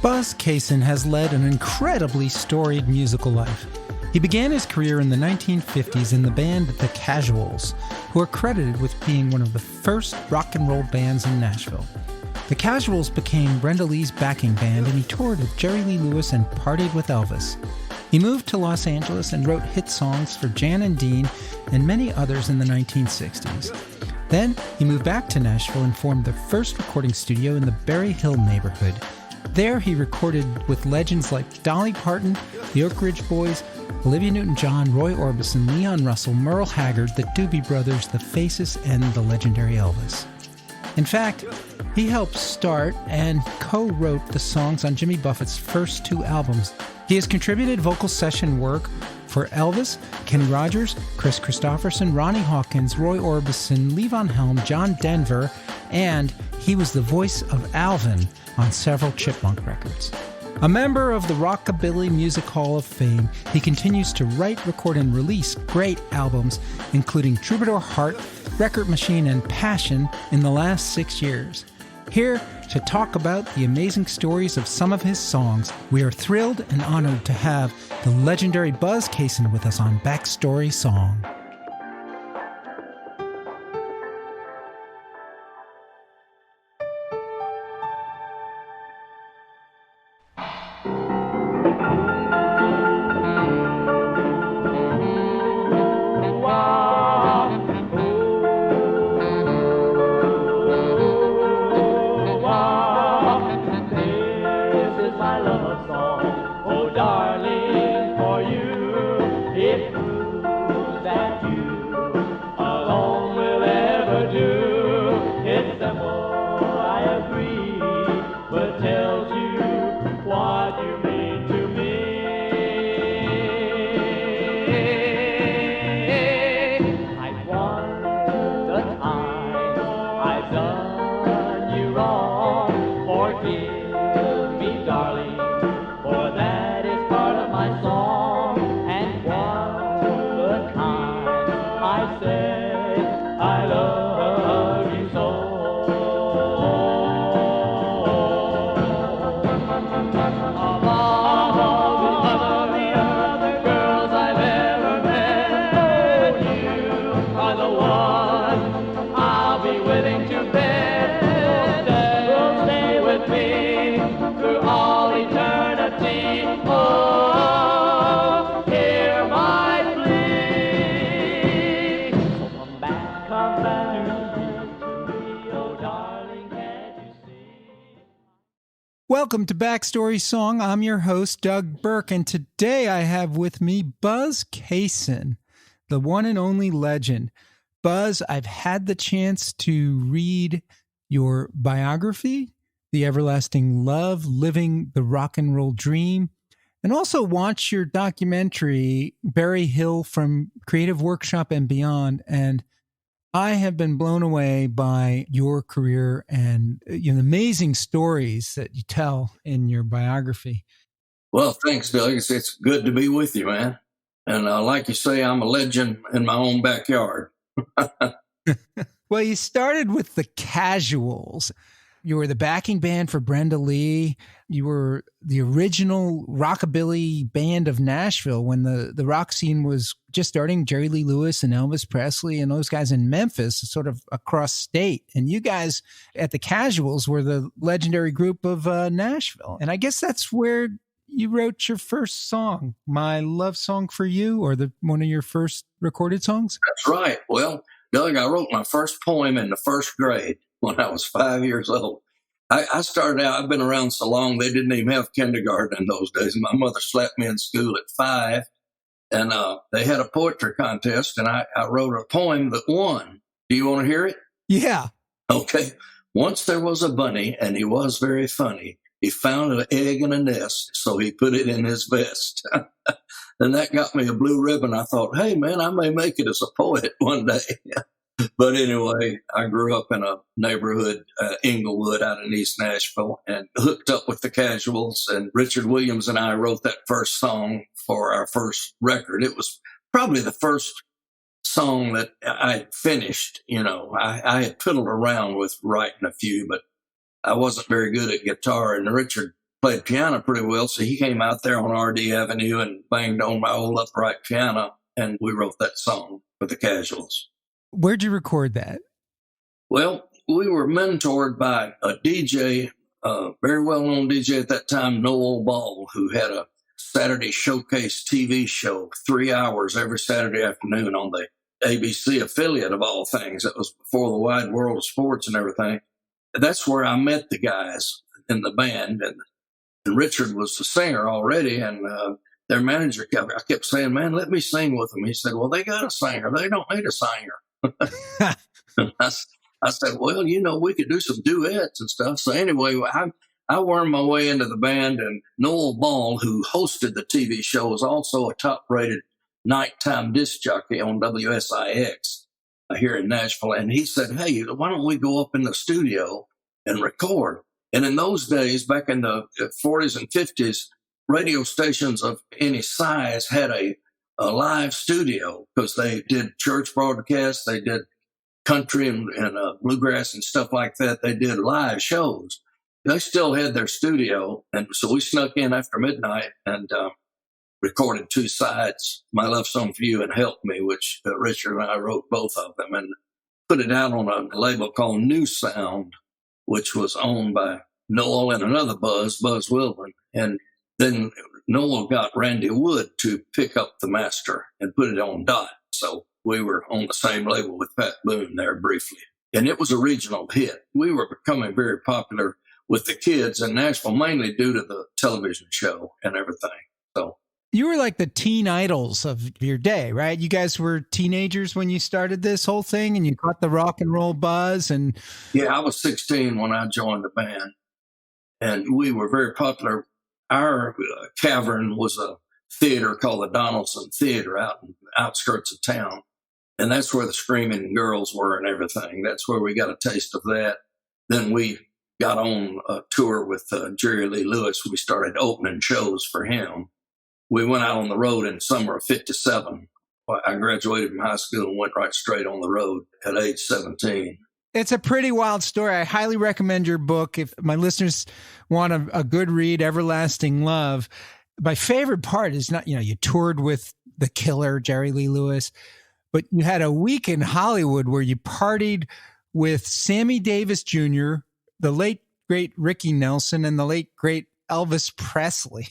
Buzz Cason has led an incredibly storied musical life. He began his career in the 1950s in the band The Casuals, who are credited with being one of the first rock and roll bands in Nashville. The Casuals became Brenda Lee's backing band, and he toured with Jerry Lee Lewis and partied with Elvis. He moved to Los Angeles and wrote hit songs for Jan and Dean and many others in the 1960s. Then he moved back to Nashville and formed the first recording studio in the Berry Hill neighborhood. There he recorded with legends like Dolly Parton, the Oak Ridge Boys, Olivia Newton John, Roy Orbison, Leon Russell, Merle Haggard, the Doobie Brothers, the Faces, and the legendary Elvis. In fact, he helped start and co-wrote the songs on Jimmy Buffett's first two albums. He has contributed vocal session work for Elvis, Kenny Rogers, Kris Kristofferson, Ronnie Hawkins, Roy Orbison, Levon Helm, John Denver, and he was the voice of Alvin on several Chipmunk records. A member of the Rockabilly Music Hall of Fame, he continues to write, record, and release great albums, including Troubadour Heart, Record Machine, and Passion in the last 6 years. Here to talk about the amazing stories of some of his songs, we are thrilled and honored to have the legendary Buzz Cason with us on Backstory Song. Welcome to Backstory Song. I'm your host, Doug Burke, and today I have with me Buzz Cason, the one and only legend. Buzz, I've had the chance to read your biography, The Everlasting Love, Living the Rock and Roll Dream, and also watch your documentary, Berry Hill, from Creative Workshop and Beyond, and I have been blown away by your career and the amazing stories that you tell in your biography. Well, thanks, Doug. It's good to be with you, man. And like you say, I'm a legend in my own backyard. Well, you started with the Casuals. You were the backing band for Brenda Lee. You were the original rockabilly band of Nashville when the rock scene was just starting. Jerry Lee Lewis and Elvis Presley and those guys in Memphis, sort of across state. And you guys at the Casuals were the legendary group of Nashville. And I guess that's where you wrote your first song, My Love Song for You, or one of your first recorded songs? That's right. Well, Doug, I wrote my first poem in the first grade when I was 5 years old. I started out, I've been around so long, they didn't even have kindergarten in those days. My mother slapped me in school at 5, and they had a poetry contest, and I wrote a poem that won. Do you want to hear it? Yeah. Okay. Once there was a bunny, and he was very funny. He found an egg in a nest, so he put it in his vest. And that got me a blue ribbon. I thought, hey, man, I may make it as a poet one day. But anyway, I grew up in a neighborhood, Inglewood, out in East Nashville, and hooked up with the Casuals. And Richard Williams and I wrote that first song for our first record. It was probably the first song that I had finished. I had fiddled around with writing a few, but I wasn't very good at guitar, and Richard played piano pretty well, so he came out there on R.D. Avenue and banged on my old upright piano, and we wrote that song for the Casuals. Where'd you record that? Well, we were mentored by a DJ, a very well-known DJ at that time, Noel Ball, who had a Saturday Showcase TV show, 3 hours every Saturday afternoon on the ABC affiliate of all things. That was before the wide world of sports and everything. That's where I met the guys in the band, and Richard was the singer already, and their manager I kept saying, man, let me sing with them. He said, well, they got a singer. They don't need a singer. I said, well, we could do some duets and stuff. So anyway, I wormed my way into the band, and Noel Ball, who hosted the TV show, was also a top-rated nighttime disc jockey on WSIX here in Nashville. And he said, hey, why don't we go up in the studio and record? And in those days, back in the 40s and 50s, radio stations of any size had a live studio because they did church broadcasts, they did country and bluegrass and stuff like that. They did live shows. They still had their studio, and so we snuck in after midnight and recorded 2 sides, My Love Song for You and Help Me, which Richard and I wrote both of them, and put it out on a label called New Sound, which was owned by Noel and another Buzz Wilburn. And then Noel got Randy Wood to pick up the master and put it on Dot. So we were on the same label with Pat Boone there briefly. And it was a regional hit. We were becoming very popular with the kids in Nashville, mainly due to the television show and everything. So you were like the teen idols of your day, right? You guys were teenagers when you started this whole thing, and you caught the rock and roll buzz. And yeah, I was 16 when I joined the band, and we were very popular. Our cavern was a theater called the Donaldson Theater out in the outskirts of town. And that's where the screaming girls were and everything. That's where we got a taste of that. Then we got on a tour with Jerry Lee Lewis. We started opening shows for him. We went out on the road in summer of 57. I graduated from high school and went right straight on the road at age 17. It's a pretty wild story. I highly recommend your book. If my listeners want a good read, Everlasting Love. My favorite part is not, you toured with the killer, Jerry Lee Lewis, but you had a week in Hollywood where you partied with Sammy Davis Jr., the late, great Ricky Nelson, and the late, great Elvis Presley.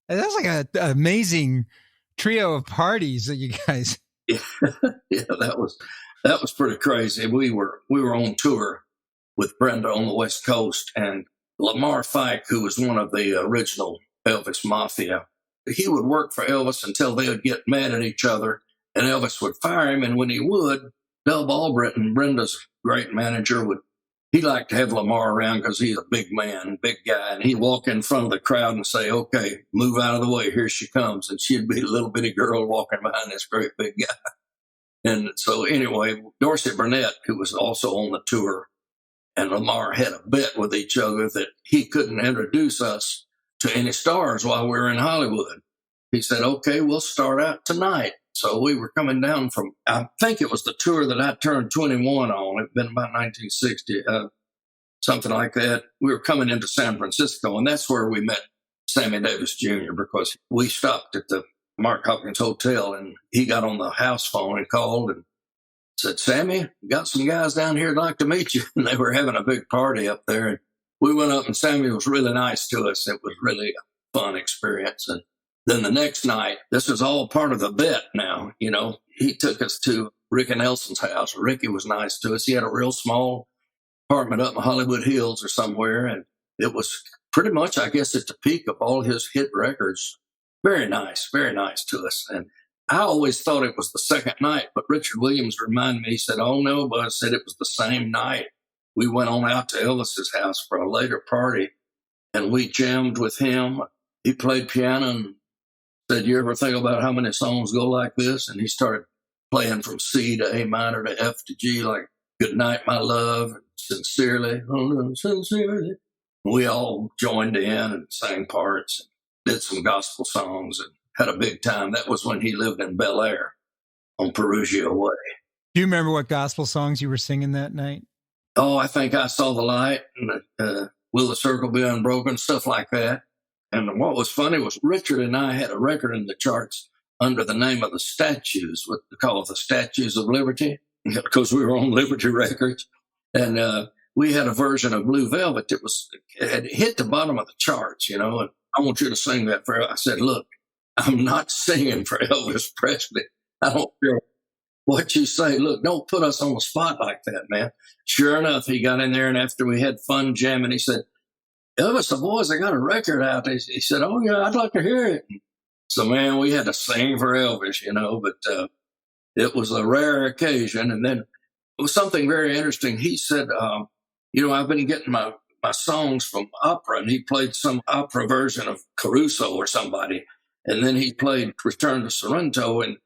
That's like an amazing trio of parties that you guys. Yeah, that was pretty crazy. We were on tour with Brenda on the West Coast, and Lamar Fike, who was one of the original Elvis Mafia, he would work for Elvis until they would get mad at each other, and Elvis would fire him. And when he would, Dub Albritton, Brenda's great manager, he liked to have Lamar around because he's a big man, big guy. And he'd walk in front of the crowd and say, okay, move out of the way. Here she comes. And she'd be a little bitty girl walking behind this great big guy. And so anyway, Dorsey Burnett, who was also on the tour, and Lamar had a bet with each other that he couldn't introduce us to any stars while we were in Hollywood. He said, okay, we'll start out tonight. So we were coming down from, I think it was the tour that I turned 21 on. It'd been about 1960, something like that. We were coming into San Francisco, and that's where we met Sammy Davis Jr. because we stopped at the Mark Hopkins Hotel, and he got on the house phone and called and said, Sammy, got some guys down here who'd like to meet you. And they were having a big party up there. And we went up, and Sammy was really nice to us. It was really a fun experience. And then the next night, this was all part of the bet now, he took us to Ricky Nelson's house. Ricky was nice to us. He had a real small apartment up in Hollywood Hills or somewhere. And it was pretty much, I guess, at the peak of all his hit records. Very nice to us. And I always thought it was the second night, but Richard Williams reminded me, he said, oh no, but I said it was the same night. We went on out to Elvis's house for a later party, and we jammed with him. He played piano and said, you ever think about how many songs go like this? And he started playing from C to A minor to F to G, like Good Night, My Love, Sincerely, oh no, Sincerely. We all joined in and sang parts and did some gospel songs and had a big time. That was when he lived in Bel Air on Perugia Way. Do you remember what gospel songs you were singing that night? Oh, I think I saw the light, and Will the Circle Be Unbroken, stuff like that. And what was funny was Richard and I had a record in the charts under the name of the Statues, what they call the Statues of Liberty, because we were on Liberty Records. And we had a version of Blue Velvet that had hit the bottom of the charts, and I want you to sing that for. I said, look, I'm not singing for Elvis Presley. I don't care what you say. Look, don't put us on the spot like that, man. Sure enough, he got in there, and after we had fun jamming, he said, Elvis, the boys, they got a record out. He said, oh, yeah, I'd like to hear it. So, man, we had to sing for Elvis, but it was a rare occasion. And then it was something very interesting. He said, I've been getting my songs from opera, and he played some opera version of Caruso or somebody. And then he played Return to Sorrento, and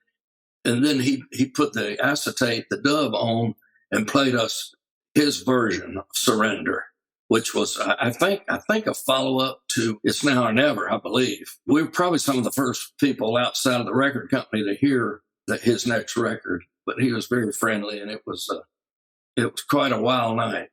then he put the acetate, the dub on, and played us his version of Surrender, which was, I think a follow-up to It's Now or Never, I believe. We were probably some of the first people outside of the record company to hear his next record, but he was very friendly, and it was quite a wild night.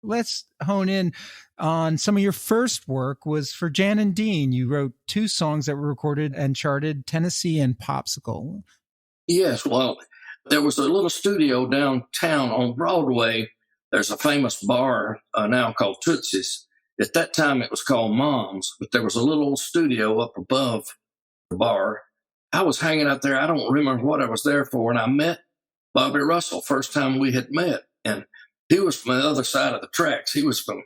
Let's hone in on some of your first work was for Jan and Dean. You wrote 2 songs that were recorded and charted, Tennessee and Popsicle. Yes, well, there was a little studio downtown on Broadway. There's a famous bar now called Tootsie's. At that time, it was called Mom's, but there was a little studio up above the bar. I was hanging out there. I don't remember what I was there for, and I met Bobby Russell, first time we had met. And he was from the other side of the tracks. He was from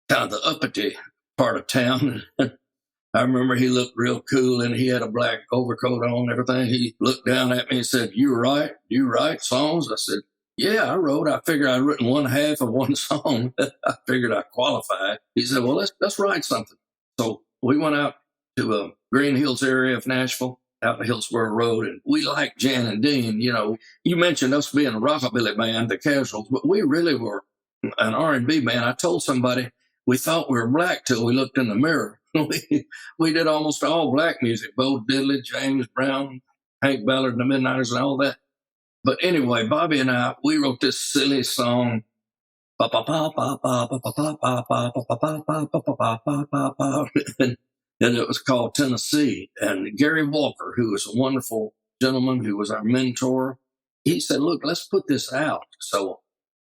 kind of the uppity part of town. I remember he looked real cool, and he had a black overcoat on and everything. He looked down at me and said, you write songs? I said, yeah, I wrote. I figured I'd written one half of one song. I figured I qualified. He said, well, let's write something. So we went out to Green Hills area of Nashville, out Hillsborough Road, and we liked Jan and Dean. You mentioned us being a rockabilly band, the Casuals, but we really were an R&B band. I told somebody we thought we were black till we looked in the mirror. We did almost all black music, Bo Diddley, James Brown, Hank Ballard and the Midnighters and all that. But anyway, Bobby and I, we wrote this silly song, and it was called Tennessee. And Gary Walker, who was a wonderful gentleman who was our mentor, he said, look, let's put this out. So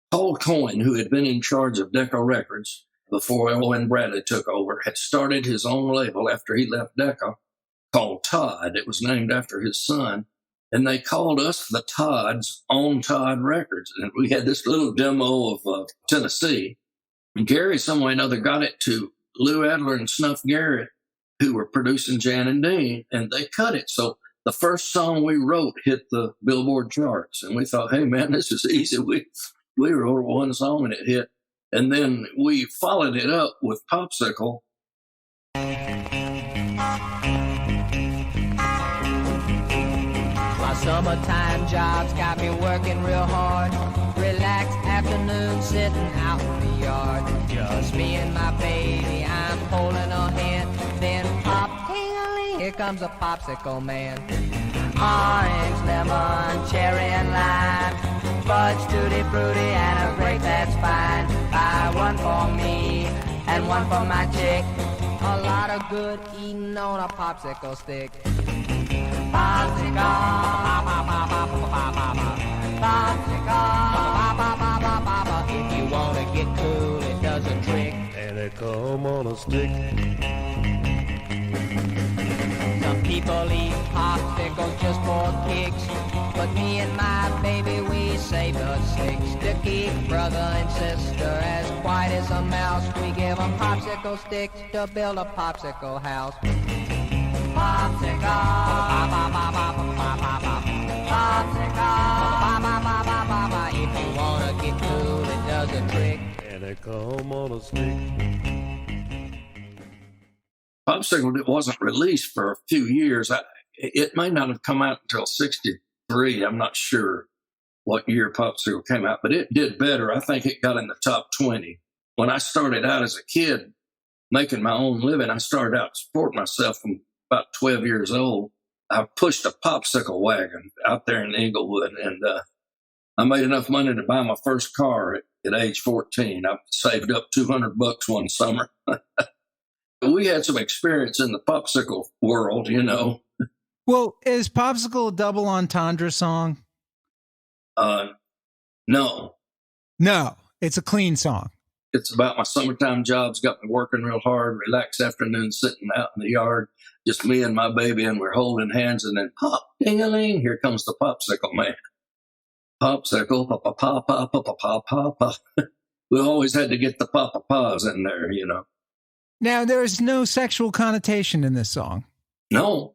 Paul Coyne, who had been in charge of Decca Records before Owen Bradley took over, had started his own label after he left Decca called Todd. It was named after his son. And they called us the Todds on Todd Records. And we had this little demo of Tennessee. And Gary, some way or another, got it to Lou Adler and Snuff Garrett, who were producing Jan and Dean, and they cut it. So the first song we wrote hit the Billboard charts. And we thought, hey, man, this is easy. We wrote one song and it hit. And then we followed it up with Popsicle. My summertime job's got me working real hard. Relaxed afternoon sitting out in the yard. Just me and my baby, I'm holding her hand. Then pop, ting-a-ling, here comes a popsicle man. Orange, lemon, cherry and lime. Fudge, tutti frutti, and a grape that's fine. Buy one for me and one for my chick. A lot lot of good eating on a popsicle stick. Popsicle, popsicle, if you wanna get cool, it does a trick. And they come on a stick. Some people eat popsicles just for kicks, but me and my baby, we save the sticks to keep brother and sister as quiet as a mouse. We give them popsicle sticks to build a popsicle house. Popsicle, popsicle, if you wanna get cool, it does a trick. And they come on a stick. Popsicle, it wasn't released for a few years. It may not have come out until 63. I'm not sure what year Popsicle came out, but it did better. I think it got in the top 20. When I started out as a kid making my own living, I started out supporting myself from about 12 years old. I pushed a popsicle wagon out there in Inglewood, and I made enough money to buy my first car at age 14. I saved up $200 one summer. We had some experience in the popsicle world, you know. Well, is Popsicle a double entendre song? No. No, it's a clean song. It's about my summertime jobs, got me working real hard, relaxed afternoon sitting out in the yard, just me and my baby, and we're holding hands, and then pop, ding-a-ling, here comes the Popsicle man. Popsicle, pa-pa-pa-pa-pa-pa-pa-pa. We always had to get the pa-pa-pas in there, you know. Now, there's no sexual connotation in this song. No.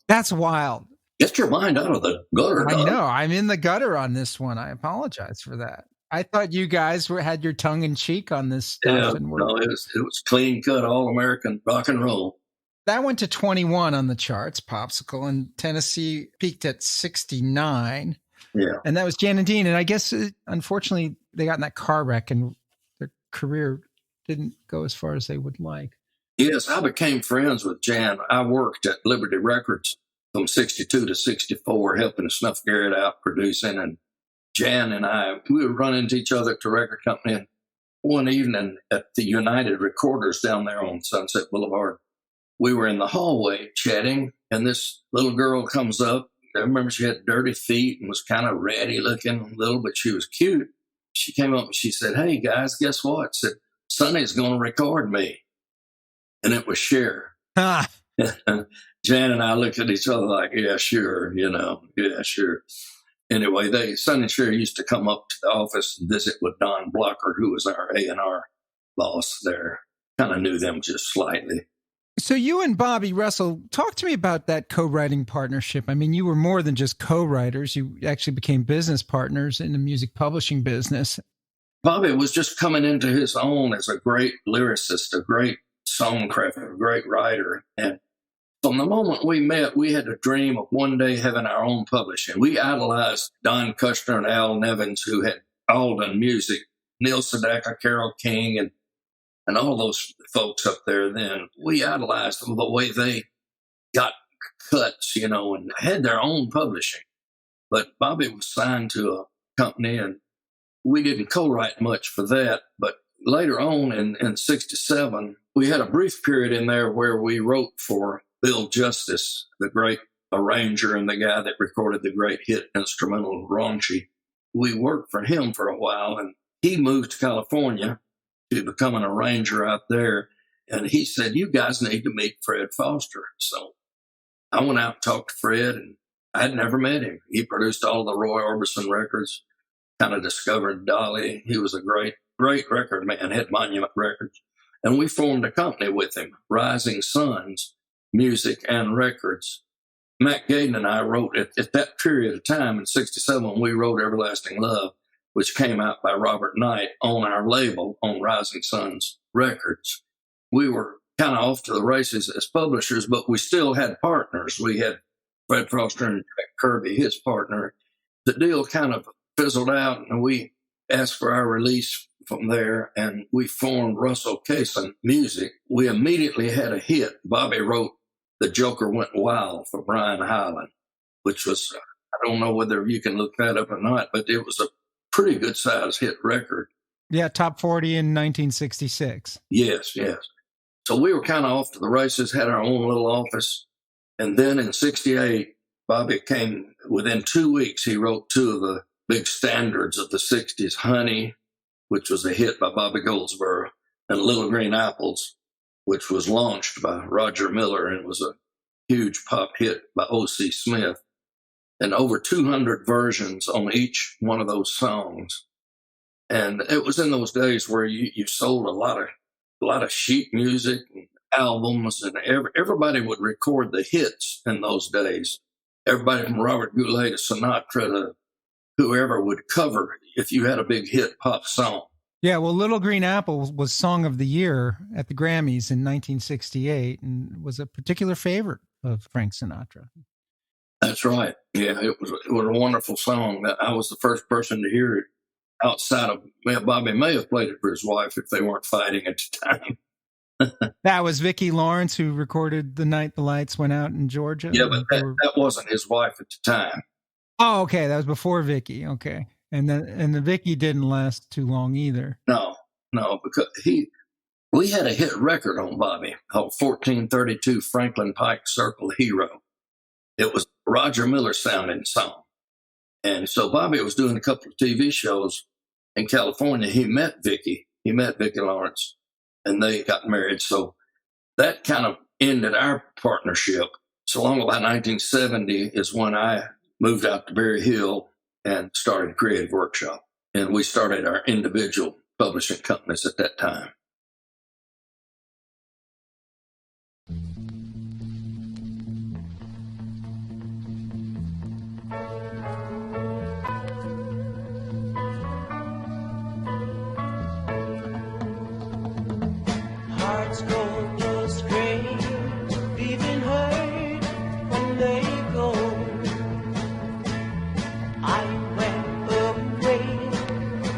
That's wild. Get your mind out of the gutter. I know. I'm in the gutter on this one. I apologize for that. I thought you guys had your tongue in cheek on this stuff. Yeah, no, it was clean cut, all American rock and roll. That went to 21 on the charts, Popsicle, and Tennessee peaked at 69. Yeah. And that was Jan and Dean. And I guess, unfortunately, they got in that car wreck and their career didn't go as far as they would like. Yes, I became friends with Jan. I worked at Liberty Records from 62 to 64, helping Snuff Garrett out producing. And Jan and I, we would run into each other at the record company. And one evening at the United Recorders down there on Sunset Boulevard, we were in the hallway chatting, and this little girl comes up. I remember she had dirty feet and was kind of ratty looking a little, but she was cute. She came up and she said, "Hey, guys, guess what?" Said, "Sonny's going to record me." And it was Cher. Ah. Jan and I looked at each other like, yeah, sure, you know, yeah, sure. Anyway, Sonny and Cher used to come up to the office and visit with Don Blocker, who was our A&R boss there. Kind of knew them just slightly. So you and Bobby Russell, talk to me about that co-writing partnership. I mean, you were more than just co-writers. You actually became business partners in the music publishing business. Bobby was just coming into his own as a great lyricist, a great songcrafter, a great writer. And from the moment we met, we had a dream of one day having our own publishing. We idolized Don Kushner and Al Nevins, who had all done music, Neil Sedaka, Carole King, and all those folks up there then. We idolized them the way they got cuts, you know, and had their own publishing. But Bobby was signed to a company, and we didn't co-write much for that. But later on in 67, we had a brief period in there where we wrote for Bill Justice, the great arranger and the guy that recorded the great hit instrumental Raunchy. We worked for him for a while, and he moved to California to become an arranger out there. And he said, "You guys need to meet Fred Foster." So I went out and talked to Fred, and I had never met him. He produced all the Roy Orbison records, kind of discovered Dolly. He was a great record man, had Monument Records. And we formed a company with him, Rising Suns Music and Records. Matt Gaden and I wrote, at that period of time in 67, we wrote Everlasting Love, which came out by Robert Knight on our label on Rising Suns Records. We were kind of off to the races as publishers, but we still had partners. We had Fred Foster and Jack Kirby, his partner. The deal kind of fizzled out, and we asked for our release from there, and we formed Russell Cason Music. We immediately had a hit. Bobby wrote The Joker Went Wild for Brian Hyland, which was, I don't know whether you can look that up or not, but it was a pretty good-sized hit record. Yeah, top 40 in 1966. Yes. So we were kind of off to the races, had our own little office. And then in 68, Bobby came, within 2 weeks, he wrote two of the big standards of the 60s, Honey, which was a hit by Bobby Goldsboro, and Little Green Apples, which was launched by Roger Miller and was a huge pop hit by O.C. Smith. And over 200 versions on each one of those songs. And it was in those days where you sold a lot of sheet music and albums, and everybody would record the hits in those days. Everybody from Robert Goulet to Sinatra to whoever would cover if you had a big hit pop song. Yeah, well, Little Green Apple was Song of the Year at the Grammys in 1968 and was a particular favorite of Frank Sinatra. That's right. Yeah, it was a wonderful song. I was the first person to hear it outside of, well, Bobby may have played it for his wife if they weren't fighting at the time. That was Vicki Lawrence who recorded The Night the Lights Went Out in Georgia. Yeah, but that wasn't his wife at the time. Oh, okay. That was before Vicki. Okay. And the Vicki didn't last too long either. No, because we had a hit record on Bobby called 1432 Franklin Pike Circle Hero. It was Roger Miller sounding song. And so Bobby was doing a couple of TV shows in California. He met Vicki Lawrence, and they got married. So that kind of ended our partnership. So long about 1970 is when I moved out to Berry Hill and started Creative Workshop. And we started our individual publishing companies at that time. Hearts go astray, leaving hurt when they go. I went away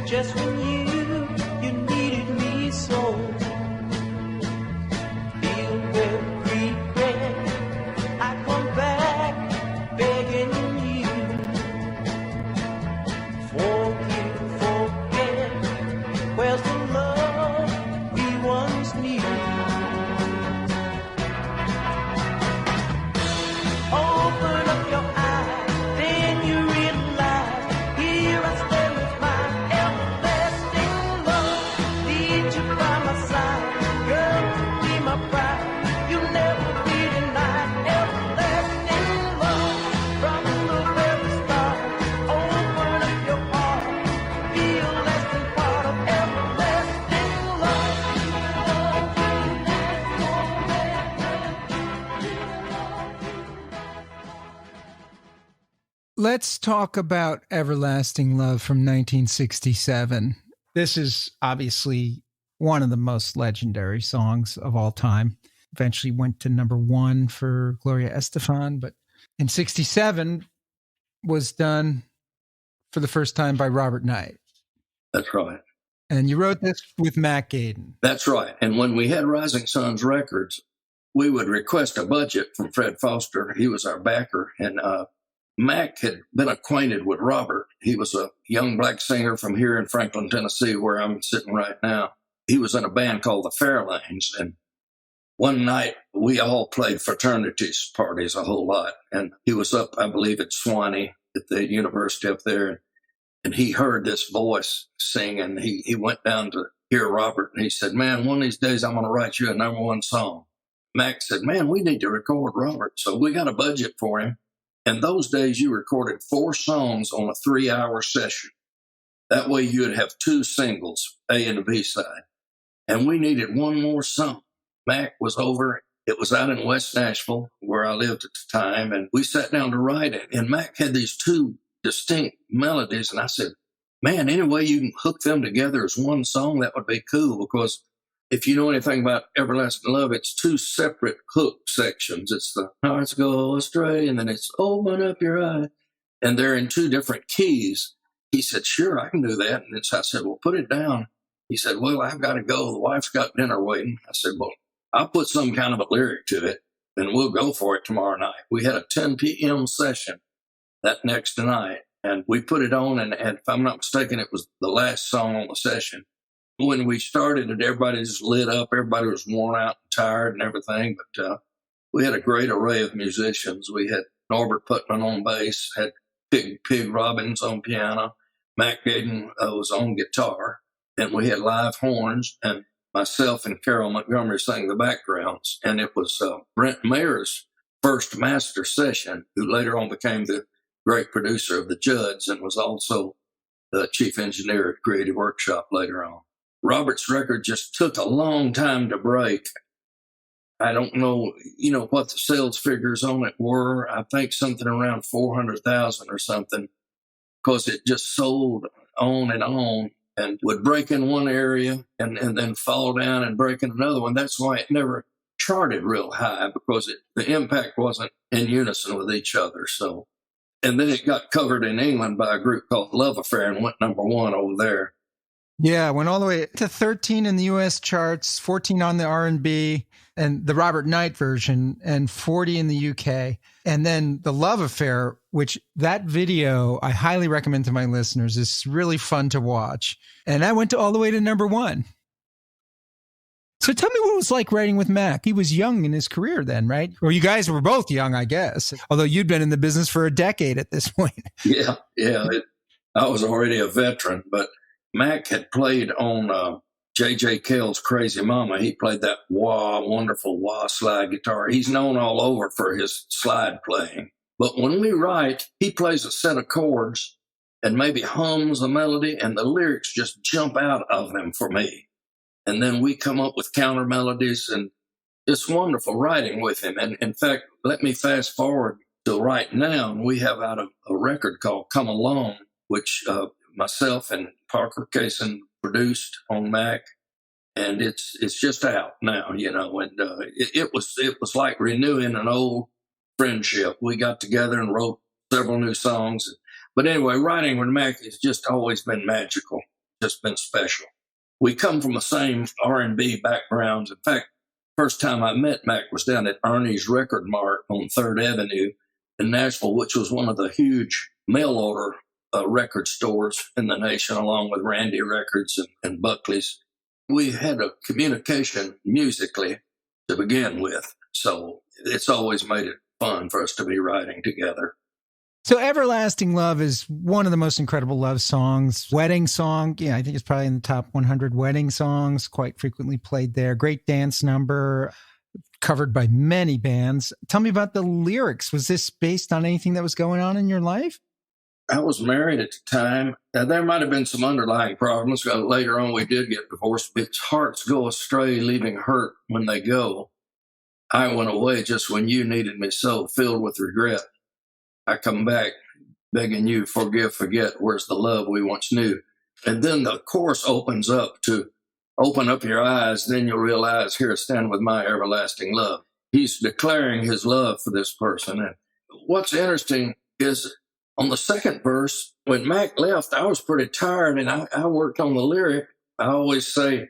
just when you needed me so. Filled with regret, I come back begging you. Forget, where's the love we once knew? Open up your eyes, then you realize here I stand with my everlasting love. Need you by my side, girl, be my pride. You'll never be denied. Everlasting love from the very start. Open up your heart, be a lasting part of everlasting love. Let's talk about Everlasting Love from 1967. This is obviously one of the most legendary songs of all time. Eventually went to number one for Gloria Estefan, but in 67 was done for the first time by Robert Knight. That's right. And you wrote this with Mac Gaden. That's right. And when we had Rising Suns Records, we would request a budget from Fred Foster. He was our backer. And Mac had been acquainted with Robert. He was a young black singer from here in Franklin, Tennessee, where I'm sitting right now. He was in a band called the Fairlanes. And one night, we all played fraternities parties a whole lot. And he was up, I believe, at Swanee at the university up there. And he heard this voice sing, and he went down to hear Robert. And he said, man, one of these days I'm going to write you a number one song. Mac said, man, we need to record Robert. So we got a budget for him. And those days you recorded 4 songs on a 3-hour session. That way you would have 2 singles, A and a B side. And we needed one more song. Mac was over. It was out in West Nashville, where I lived at the time. And we sat down to write it. And Mac had these 2 distinct melodies. And I said, man, any way you can hook them together as one song, that would be cool. Because if you know anything about Everlasting Love, it's 2 separate hook sections. It's the hearts go astray, and then it's open up your eye. And they're in 2 different keys. He said, sure, I can do that. And I said, well, put it down. He said, well, I've got to go. The wife's got dinner waiting. I said, well, I'll put some kind of a lyric to it, and we'll go for it tomorrow night. We had a 10 p.m. session that next night, and we put it on, and if I'm not mistaken, it was the last song on the session. When we started it, everybody just lit up. Everybody was worn out and tired and everything. But we had a great array of musicians. We had Norbert Putman on bass, had Pig Robbins on piano, Mac Gaden was on guitar, and we had live horns, and myself and Carol Montgomery sang the backgrounds. And it was Brent Mayer's first master session, who later on became the great producer of the Judds and was also the chief engineer at Creative Workshop later on. Robert's record just took a long time to break. I don't know, what the sales figures on it were. I think something around 400,000 or something, because it just sold on and would break in one area and then fall down and break in another one. That's why it never charted real high, because the impact wasn't in unison with each other. So, and then it got covered in England by a group called Love Affair and went #1 over there. Yeah, went all the way to 13 in the U.S. charts, 14 on the R&B and the Robert Knight version, and 40 in the UK. And then the Love Affair, which that video I highly recommend to my listeners, is really fun to watch. And that went all the way to #1. So tell me what it was like writing with Mac. He was young in his career then, right? Well, you guys were both young, I guess, although you'd been in the business for a decade at this point. Yeah. I was already a veteran, but Mac had played on J.J. Cale's Crazy Mama. He played that wonderful wah slide guitar. He's known all over for his slide playing. But when we write, he plays a set of chords and maybe hums a melody, and the lyrics just jump out of them for me. And then we come up with counter melodies, and it's wonderful writing with him. And in fact, let me fast forward to right now. We have out a record called Come Along, which myself and Parker Cason produced on Mac, and it's just out now, and it was like renewing an old friendship. We got together and wrote several new songs. But anyway, writing with Mac has just always been magical, just been special. We come from the same R&B backgrounds. In fact, first time I met Mac was down at Ernie's Record Mart on 3rd Avenue in Nashville, which was one of the huge mail order record stores in the nation, along with Randy Records and Buckley's. We had a communication musically to begin with, so it's always made it fun for us to be writing together. So Everlasting Love is one of the most incredible love songs. Wedding song, yeah, I think it's probably in the top 100 wedding songs, quite frequently played there. Great dance number, covered by many bands. Tell me about the lyrics. Was this based on anything that was going on in your life? I was married at the time. Now, there might have been some underlying problems. Later on, we did get divorced. But hearts go astray, leaving hurt when they go. I went away just when you needed me so, filled with regret. I come back begging you, forgive, forget, where's the love we once knew? And then the chorus opens up to open up your eyes, then you'll realize, here I stand with my everlasting love. He's declaring his love for this person. And what's interesting is on the second verse, when Mac left, I was pretty tired, and I worked on the lyric. I always say,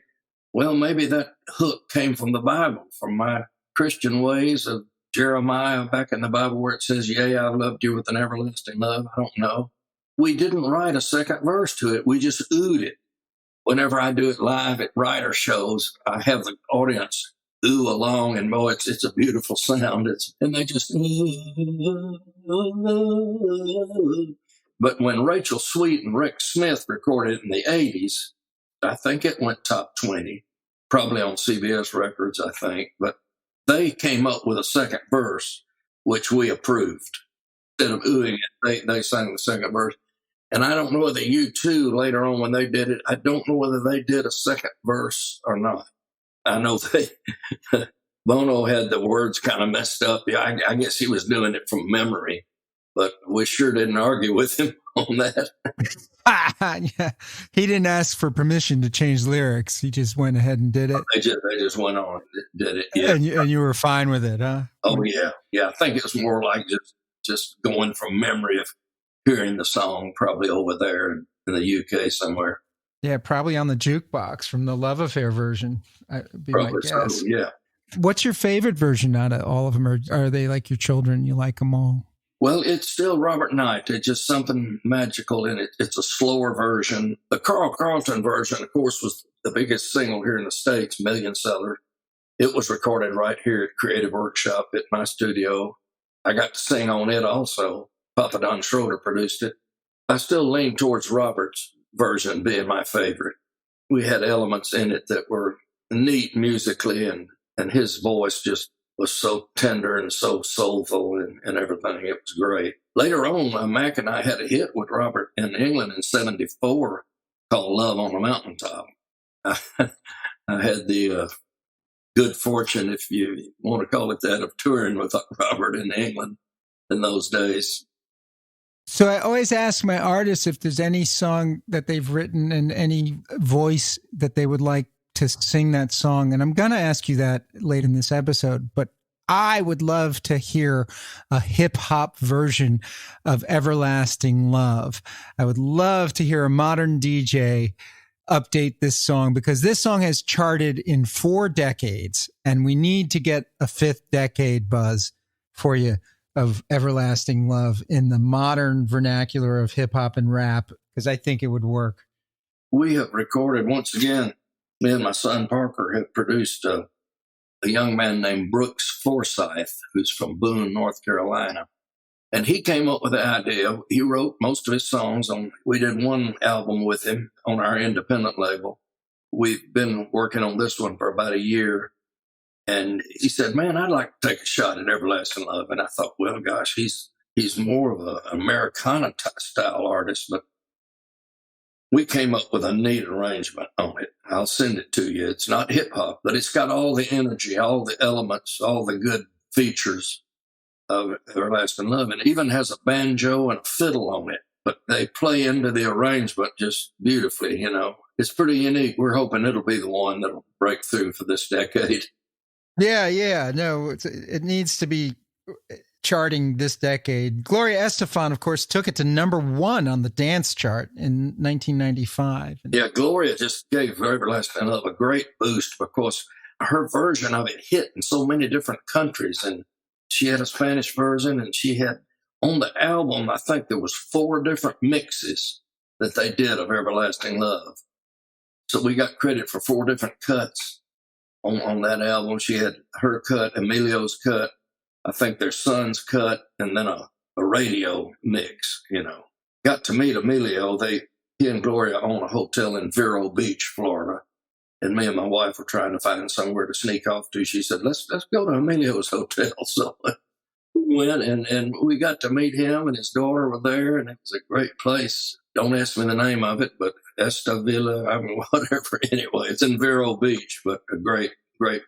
well, maybe that hook came from the Bible, from my Christian ways of Jeremiah back in the Bible where it says, yea, I've loved you with an everlasting love. I don't know. We didn't write a second verse to it. We just oohed it. Whenever I do it live at writer shows, I have the audience ooh along, and boy, it's a beautiful sound. And they just, but when Rachel Sweet and Rick Smith recorded it in the 80s, I think it went top 20, probably on CBS Records, I think. But they came up with a second verse, which we approved. Instead of oohing it, they sang the second verse. And I don't know whether U2 later on when they did it, I don't know whether they did a second verse or not. I know Bono had the words kind of messed up. Yeah, I guess he was doing it from memory, but we sure didn't argue with him on that. Yeah. He didn't ask for permission to change lyrics. He just went ahead and did it. They just went on and did it. Yeah. And you were fine with it, huh? Oh, yeah. Yeah, I think it was more like just going from memory of hearing the song probably over there in the UK somewhere. Yeah, probably on the jukebox from the Love Affair version. Would be probably my guess. So, yeah. What's your favorite version out of all of them? Or are they like your children? You like them all? Well, it's still Robert Knight. It's just something magical in it. It's a slower version. The Carl Carlton version, of course, was the biggest single here in the States, million seller. It was recorded right here at Creative Workshop at my studio. I got to sing on it also. Papa Don Schroeder produced it. I still lean towards Robert's version being my favorite. We had elements in it that were neat musically, and his voice just was so tender and so soulful and everything. It was great. Later on, Mac and I had a hit with Robert in England in 74 called Love on the Mountaintop. I had the good fortune, if you want to call it that, of touring with Robert in England in those days. So I always ask my artists if there's any song that they've written and any voice that they would like to sing that song. And I'm going to ask you that late in this episode, but I would love to hear a hip hop version of Everlasting Love. I would love to hear a modern DJ update this song, because this song has charted in 4 decades and we need to get a 5th decade buzz for you of Everlasting Love in the modern vernacular of hip hop and rap, because I think it would work. We have recorded, once again, me and my son Parker have produced a young man named Brooks Forsyth, who's from Boone, North Carolina. And he came up with the idea. He wrote most of his songs we did one album with him on our independent label. We've been working on this one for about a year. And he said, man, I'd like to take a shot at Everlasting Love. And I thought, well, gosh, he's more of an Americana style artist, but we came up with a neat arrangement on it. I'll send it to you. It's not hip hop, but it's got all the energy, all the elements, all the good features of Everlasting Love. And it even has a banjo and a fiddle on it, but they play into the arrangement just beautifully, you know. It's pretty unique. We're hoping it'll be the one that'll break through for this decade. Yeah. No, it needs to be charting this decade. Gloria Estefan, of course, took it to #1 on the dance chart in 1995. Yeah, Gloria just gave Everlasting Love a great boost because her version of it hit in so many different countries. And she had a Spanish version, and she had on the album, I think there was 4 different mixes that they did of Everlasting Love. So we got credit for 4 different cuts on that album. She had her cut, Emilio's cut, I think their son's cut, and then a radio mix, you know. Got to meet Emilio. He and Gloria own a hotel in Vero Beach, Florida. And me and my wife were trying to find somewhere to sneak off to. She said, let's go to Emilio's hotel. So we went and we got to meet him, and his daughter were there, and it was a great place. Don't ask me the name of it, but Esta Villa, I mean, whatever. Anyway, it's in Vero Beach, but a great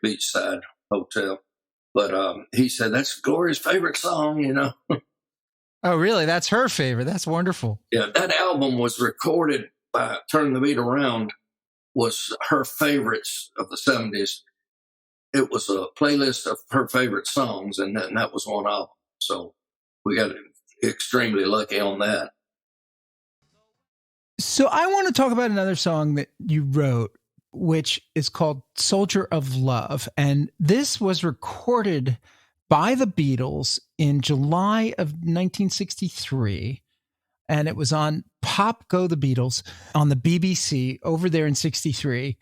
beachside hotel. But he said, that's Gloria's favorite song, you know. Oh, really? That's her favorite. That's wonderful. Yeah, that album was recorded by Turn the Beat Around, was her favorites of the 70s. It was a playlist of her favorite songs, and that was one of them. So we got extremely lucky on that. So I want to talk about another song that you wrote, which is called Soldier of Love. And this was recorded by the Beatles in July of 1963. And it was on Pop Go the Beatles on the BBC over there in 63.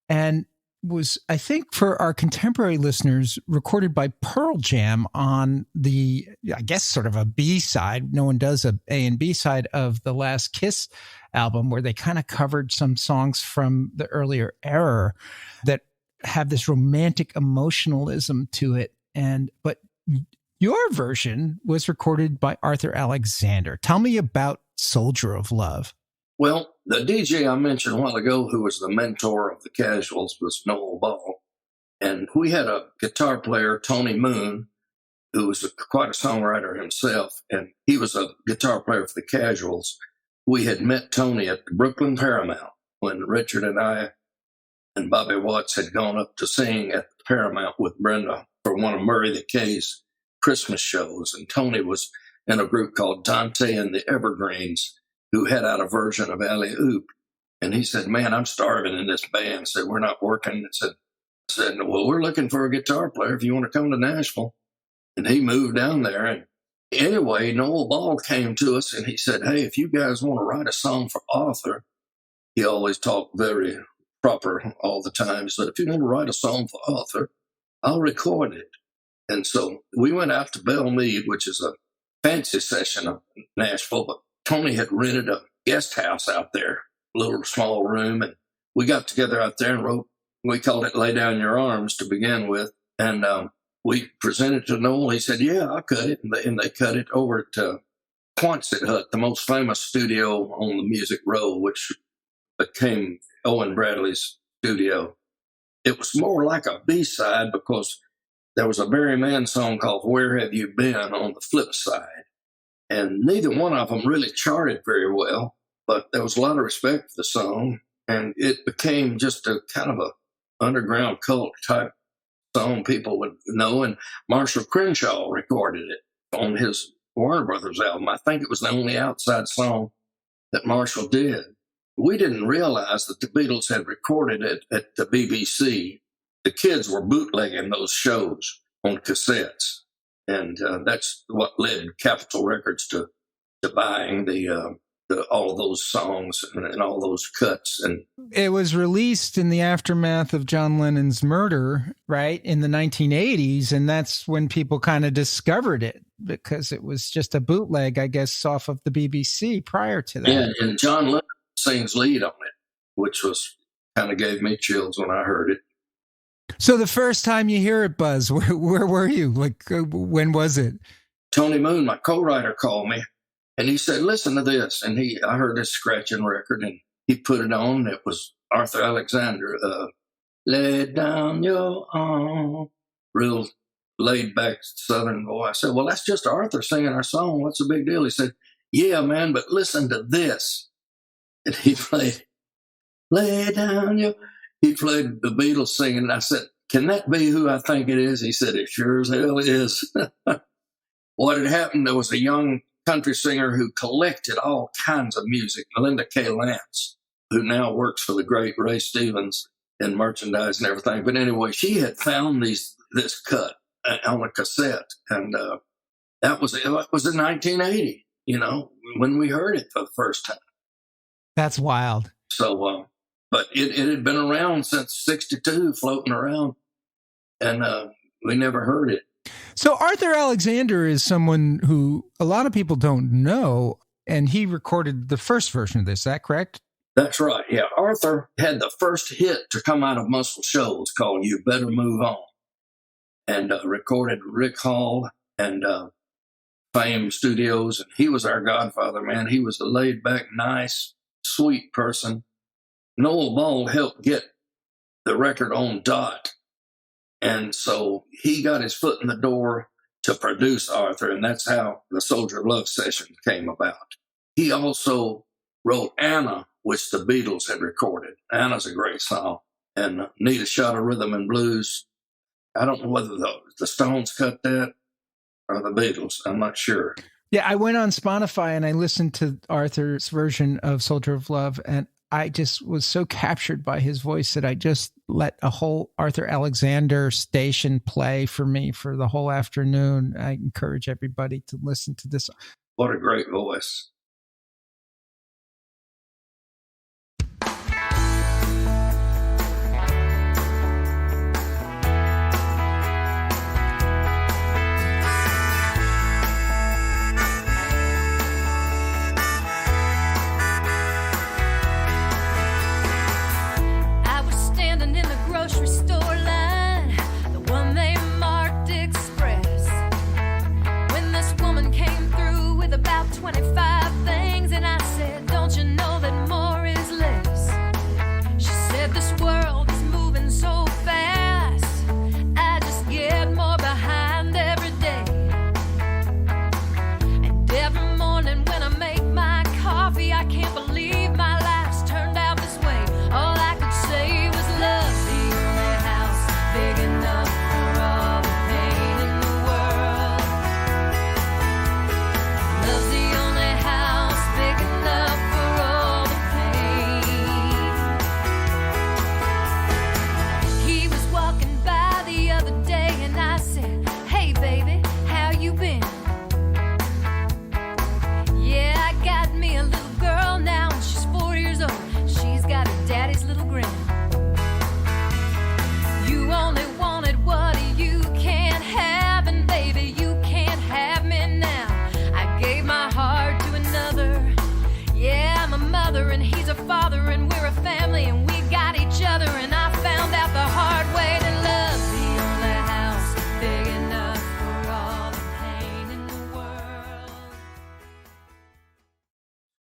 And was, I think, for our contemporary listeners, recorded by Pearl Jam on the, I guess, sort of a B-side. No one does a A and B side of the Last Kiss album, where they kind of covered some songs from the earlier era that have this romantic emotionalism to it. But your version was recorded by Arthur Alexander. Tell me about Soldier of Love. Well, the DJ I mentioned a while ago, who was the mentor of the Casuals, was Noel Ball. And we had a guitar player, Tony Moon, who was quite a songwriter himself. And he was a guitar player for the Casuals. We had met Tony at the Brooklyn Paramount when Richard and I and Bobby Watts had gone up to sing at the Paramount with Brenda for one of Murray the K's Christmas shows. And Tony was in a group called Dante and the Evergreens, who had out a version of Alley Oop. And he said, man, I'm starving in this band. I said, we're not working. I said, well, we're looking for a guitar player if you want to come to Nashville. And he moved down there, and anyway, Noel Ball came to us and he said, hey, if you guys want to write a song for Arthur, he always talked very proper all the time. He said, if you want to write a song for Arthur, I'll record it. And so we went out to Belle Meade, which is a fancy section of Nashville, but Tony had rented a guest house out there, a little small room, and we got together out there and wrote, we called it Lay Down Your Arms to begin with, and we presented to Noel. He said, yeah, I'll cut it, and they cut it over at Quonset Hut, the most famous studio on the Music Row, which became Owen Bradley's studio. It was more like a B-side because there was a Barry Mann song called Where Have You Been on the flip side. And neither one of them really charted very well, but there was a lot of respect for the song. And it became just a kind of a underground cult type song people would know. And Marshall Crenshaw recorded it on his Warner Brothers album. I think it was the only outside song that Marshall did. We didn't realize that the Beatles had recorded it at the BBC. The kids were bootlegging those shows on cassettes. And that's what led Capitol Records to buying all of those songs and all those cuts. And it was released in the aftermath of John Lennon's murder, right, in the 1980s. And that's when people kind of discovered it, because it was just a bootleg, I guess, off of the BBC prior to that. Yeah, and John Lennon sings lead on it, which was kind of gave me chills when I heard it. So the first time you hear it, Buzz, where were you? Like, when was it? Tony Moon, my co-writer, called me, and he said, listen to this. And I heard this scratching record, and he put it on. It was Arthur Alexander, Lay Down Your Arm, real laid-back Southern boy. I said, well, that's just Arthur singing our song. What's the big deal? He said, yeah, man, but listen to this. And he played, Lay Down Your... He played the Beatles singing, and I said, can that be who I think it is? He said, it sure as hell is. What had happened, there was a young country singer who collected all kinds of music, Linda K. Lance, who now works for the great Ray Stevens in merchandise and everything. But anyway, she had found this cut on a cassette, and it was in 1980, when we heard it for the first time. That's wild. So, but it had been around since 62, floating around, and we never heard it. So Arthur Alexander is someone who a lot of people don't know, and he recorded the first version of this. Is that correct? That's right, yeah. Arthur had the first hit to come out of Muscle Shoals called You Better Move On, and recorded Rick Hall and Fame Studios. And he was our godfather, man. He was a laid-back, nice, sweet person. Noel Ball helped get the record on Dot. And so he got his foot in the door to produce Arthur, and that's how the Soldier of Love session came about. He also wrote Anna, which the Beatles had recorded. Anna's a great song. And Need a Shot of Rhythm and Blues. I don't know whether the Stones cut that or the Beatles. I'm not sure. Yeah, I went on Spotify and I listened to Arthur's version of Soldier of Love, and I just was so captured by his voice that I just let a whole Arthur Alexander station play for me for the whole afternoon. I encourage everybody to listen to this. What a great voice. Grocery store line, the one they marked Express, when this woman came through with about 25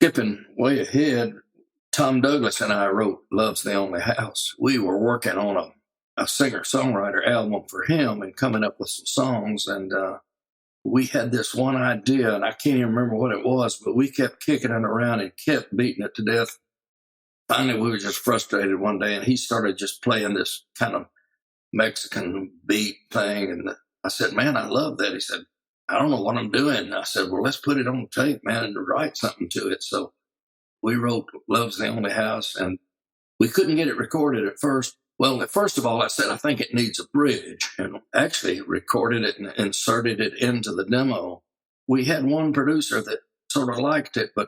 Skipping way ahead, Tom Douglas and I wrote Love's the Only House. We were working on a singer-songwriter album for him and coming up with some songs. And we had this one idea, and I can't even remember what it was, but we kept kicking it around and kept beating it to death. Finally, we were just frustrated one day, and he started just playing this kind of Mexican beat thing. And I said, man, I love that. He said, I don't know what I'm doing. And I said, well, let's put it on tape, man, and write something to it. So we wrote Love's the Only House, and we couldn't get it recorded at first. Well, first of all, I said, I think it needs a bridge, and actually recorded it and inserted it into the demo. We had one producer that sort of liked it, but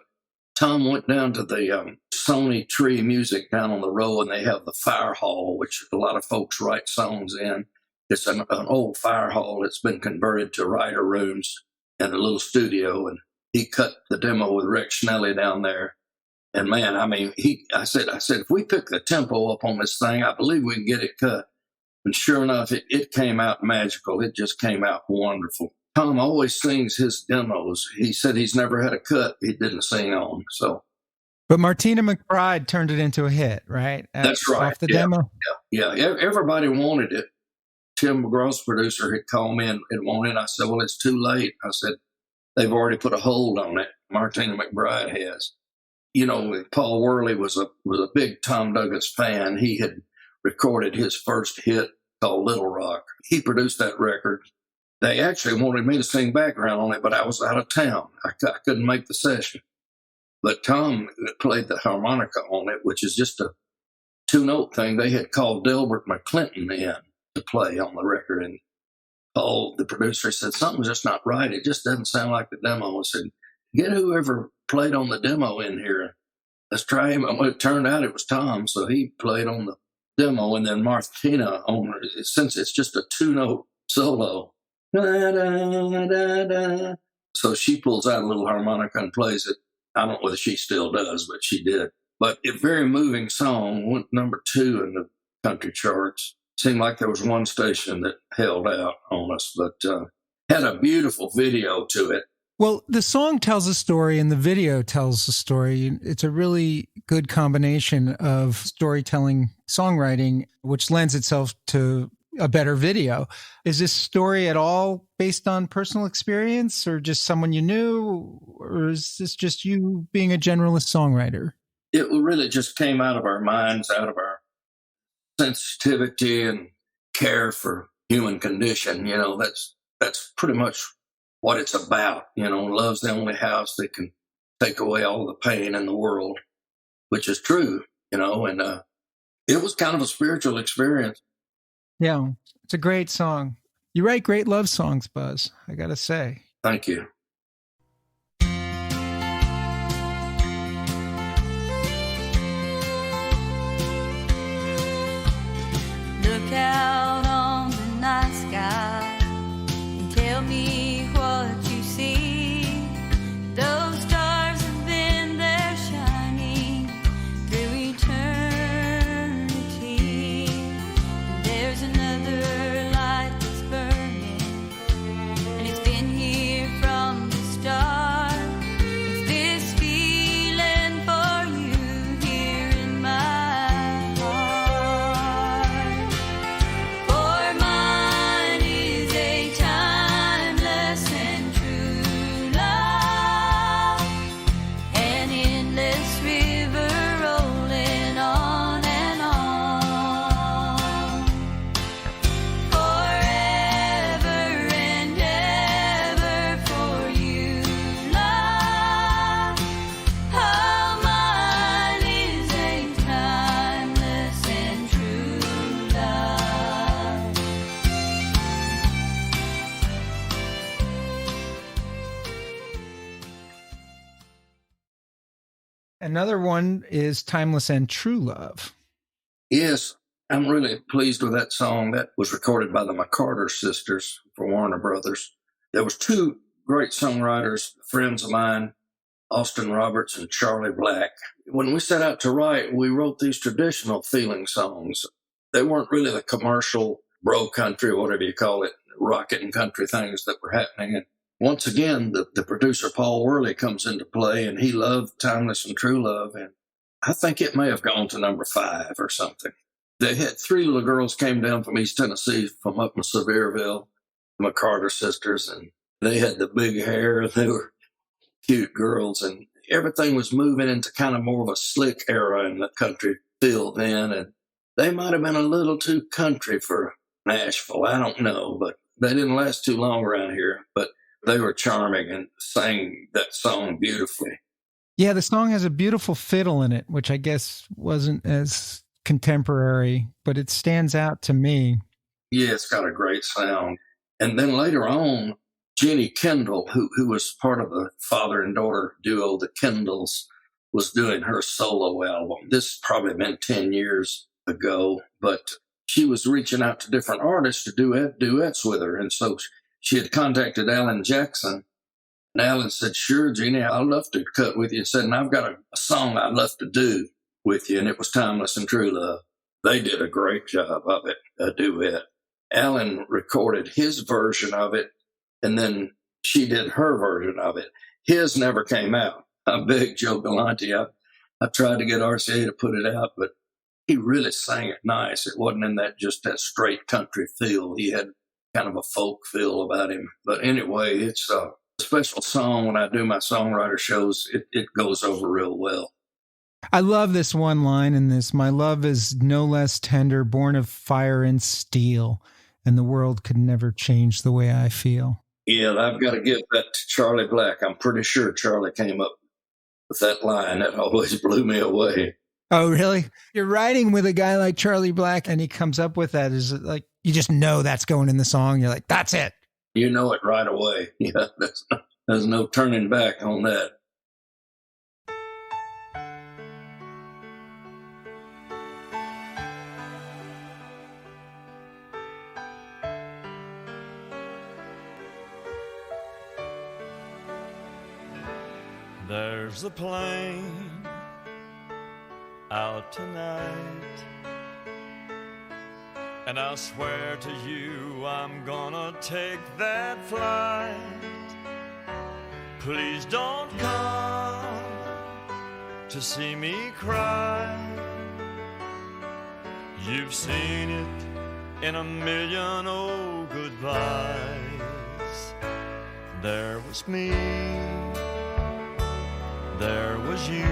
Tom went down to the Sony Tree Music down on the road, and they have the fire hall, which a lot of folks write songs in. It's an old fire hall that's been converted to writer rooms and a little studio, and he cut the demo with Rick Schnelly down there. And man, I mean, I said, if we pick the tempo up on this thing, I believe we can get it cut. And sure enough, it came out magical. It just came out wonderful. Tom always sings his demos. He said he's never had a cut he didn't sing on. So, But Martina McBride turned it into a hit, right? That's right. Off the demo? Yeah. Everybody wanted it. Tim McGraw's producer had called me and wanted it. I said, well, it's too late. I said, they've already put a hold on it. Martina McBride has. You know, Paul Worley was a big Tom Douglas fan. He had recorded his first hit called Little Rock. He produced that record. They actually wanted me to sing background on it, but I was out of town. I couldn't make the session. But Tom played the harmonica on it, which is just a two-note thing. They had called Delbert McClinton in to play on the record. And Paul, the producer, said, something's just not right. It just doesn't sound like the demo. I said, get whoever played on the demo in here. Let's try him. And it turned out it was Tom, so he played on the demo. And then Martina, since it's just a two-note solo, da, da, da, da. So she pulls out a little harmonica and plays it. I don't know whether she still does, but she did. But a very moving song, went number 2 in the country charts. Seemed like there was one station that held out on us, but had a beautiful video to it. Well, the song tells a story and the video tells a story. It's a really good combination of storytelling, songwriting, which lends itself to a better video. Is this story at all based on personal experience or just someone you knew? Or is this just you being a generalist songwriter? It really just came out of our minds, out of our sensitivity and care for human condition. You know, that's pretty much what it's about. You know, love's the only house that can take away all the pain in the world, which is true, you know, and it was kind of a spiritual experience. Yeah, it's a great song. You write great love songs, Buzz, I got to say. Thank you. Look out on the night sky and tell me what you see. Those stars have been there shining through eternity. And there's another light that's burning, and it's been here from the start. It's this feeling for you here in my heart. For mine is a timeless and true love, an endless river rolling on and on. Forever and ever for you, love. Oh, mine is a timeless and true love. Another one is Timeless and True Love. Yes, I'm really pleased with that song. That was recorded by the McCarter sisters for Warner Brothers. There was 2 great songwriters, friends of mine, Austin Roberts and Charlie Black. When we set out to write, we wrote these traditional feeling songs. They weren't really the commercial bro country, whatever you call it, rocket and country things that were happening. And once again, the producer Paul Worley comes into play, and he loved Timeless and True Love. And I think it may have gone to number 5 or something. They had 3 little girls came down from East Tennessee, from up in Sevierville, the McCarter sisters, and they had the big hair. They were cute girls, and everything was moving into kind of more of a slick era in the country feel then. And they might have been a little too country for Nashville. I don't know, but they didn't last too long around here. But they were charming and sang that song beautifully. Yeah, the song has a beautiful fiddle in it, which I guess wasn't as contemporary, but it stands out to me. Yeah, it's got a great sound. And then later on, Jenny Kendall, who was part of the father and daughter duo, the Kendalls, was doing her solo album. This has probably been 10 years ago, but she was reaching out to different artists to do duets with her. And so she had contacted Alan Jackson. And Alan said, "Sure, Jenny, I'd love to cut with you." And said, "And I've got a song I'd love to do with you." And it was Timeless and True Love. They did a great job of it, a duet. Alan recorded his version of it, and then she did her version of it. His never came out. I begged Joe Galante. I tried to get RCA to put it out, but he really sang it nice. It wasn't in that straight country feel. He had kind of a folk feel about him. But anyway, it's a special song. When I do my songwriter shows, it goes over real well. I love this one line in this. "My love is no less tender, born of fire and steel, and the world could never change the way I feel." Yeah, I've got to give that to Charlie Black. I'm pretty sure Charlie came up with that line. That always blew me away. Oh, really? You're writing with a guy like Charlie Black, and he comes up with that. Is it like, you just know that's going in the song? You're like, that's it. You know it right away. Yeah, there's no turning back on that. There's a plane out tonight, and I swear to you I'm gonna take that flight. Please don't come to see me cry. You've seen it in a million old goodbyes. There was me, there was you.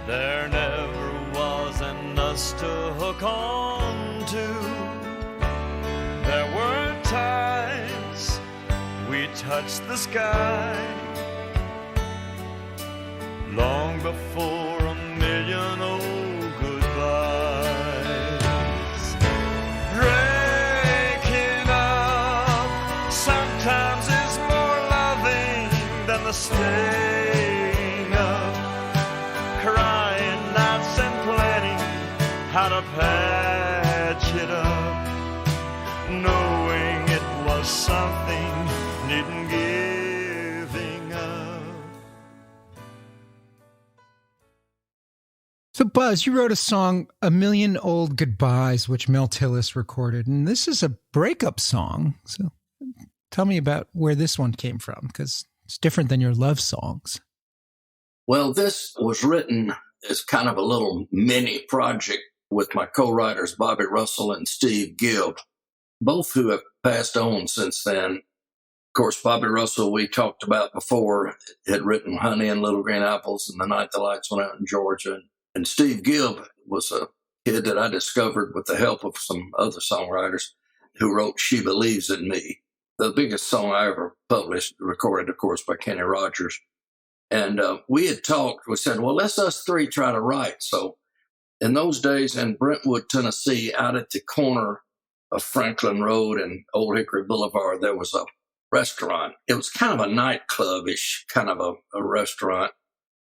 There never was an us to hook on to. There were times we touched the sky, long before a million old goodbyes. Breaking up sometimes is more loving than the staying up, crying nights and planning how to patch it up, knowing it was something needing giving up. So, Buzz, you wrote a song, "A Million Old Goodbyes," which Mel Tillis recorded, and this is a breakup song. So tell me about where this one came from, because it's different than your love songs. Well, this was written as kind of a little mini project with my co-writers, Bobby Russell and Steve Gibb, both who have passed on since then. Of course, Bobby Russell, we talked about before, had written Honey and Little Green Apples and The Night the Lights Went Out in Georgia. And Steve Gibb was a kid that I discovered with the help of some other songwriters who wrote She Believes in Me, the biggest song I ever published, recorded, of course, by Kenny Rogers. And we had talked, we said, well, let's us three try to write. So in those days in Brentwood, Tennessee, out at the corner of Franklin Road and Old Hickory Boulevard, there was a restaurant. It was kind of a nightclub-ish kind of a restaurant.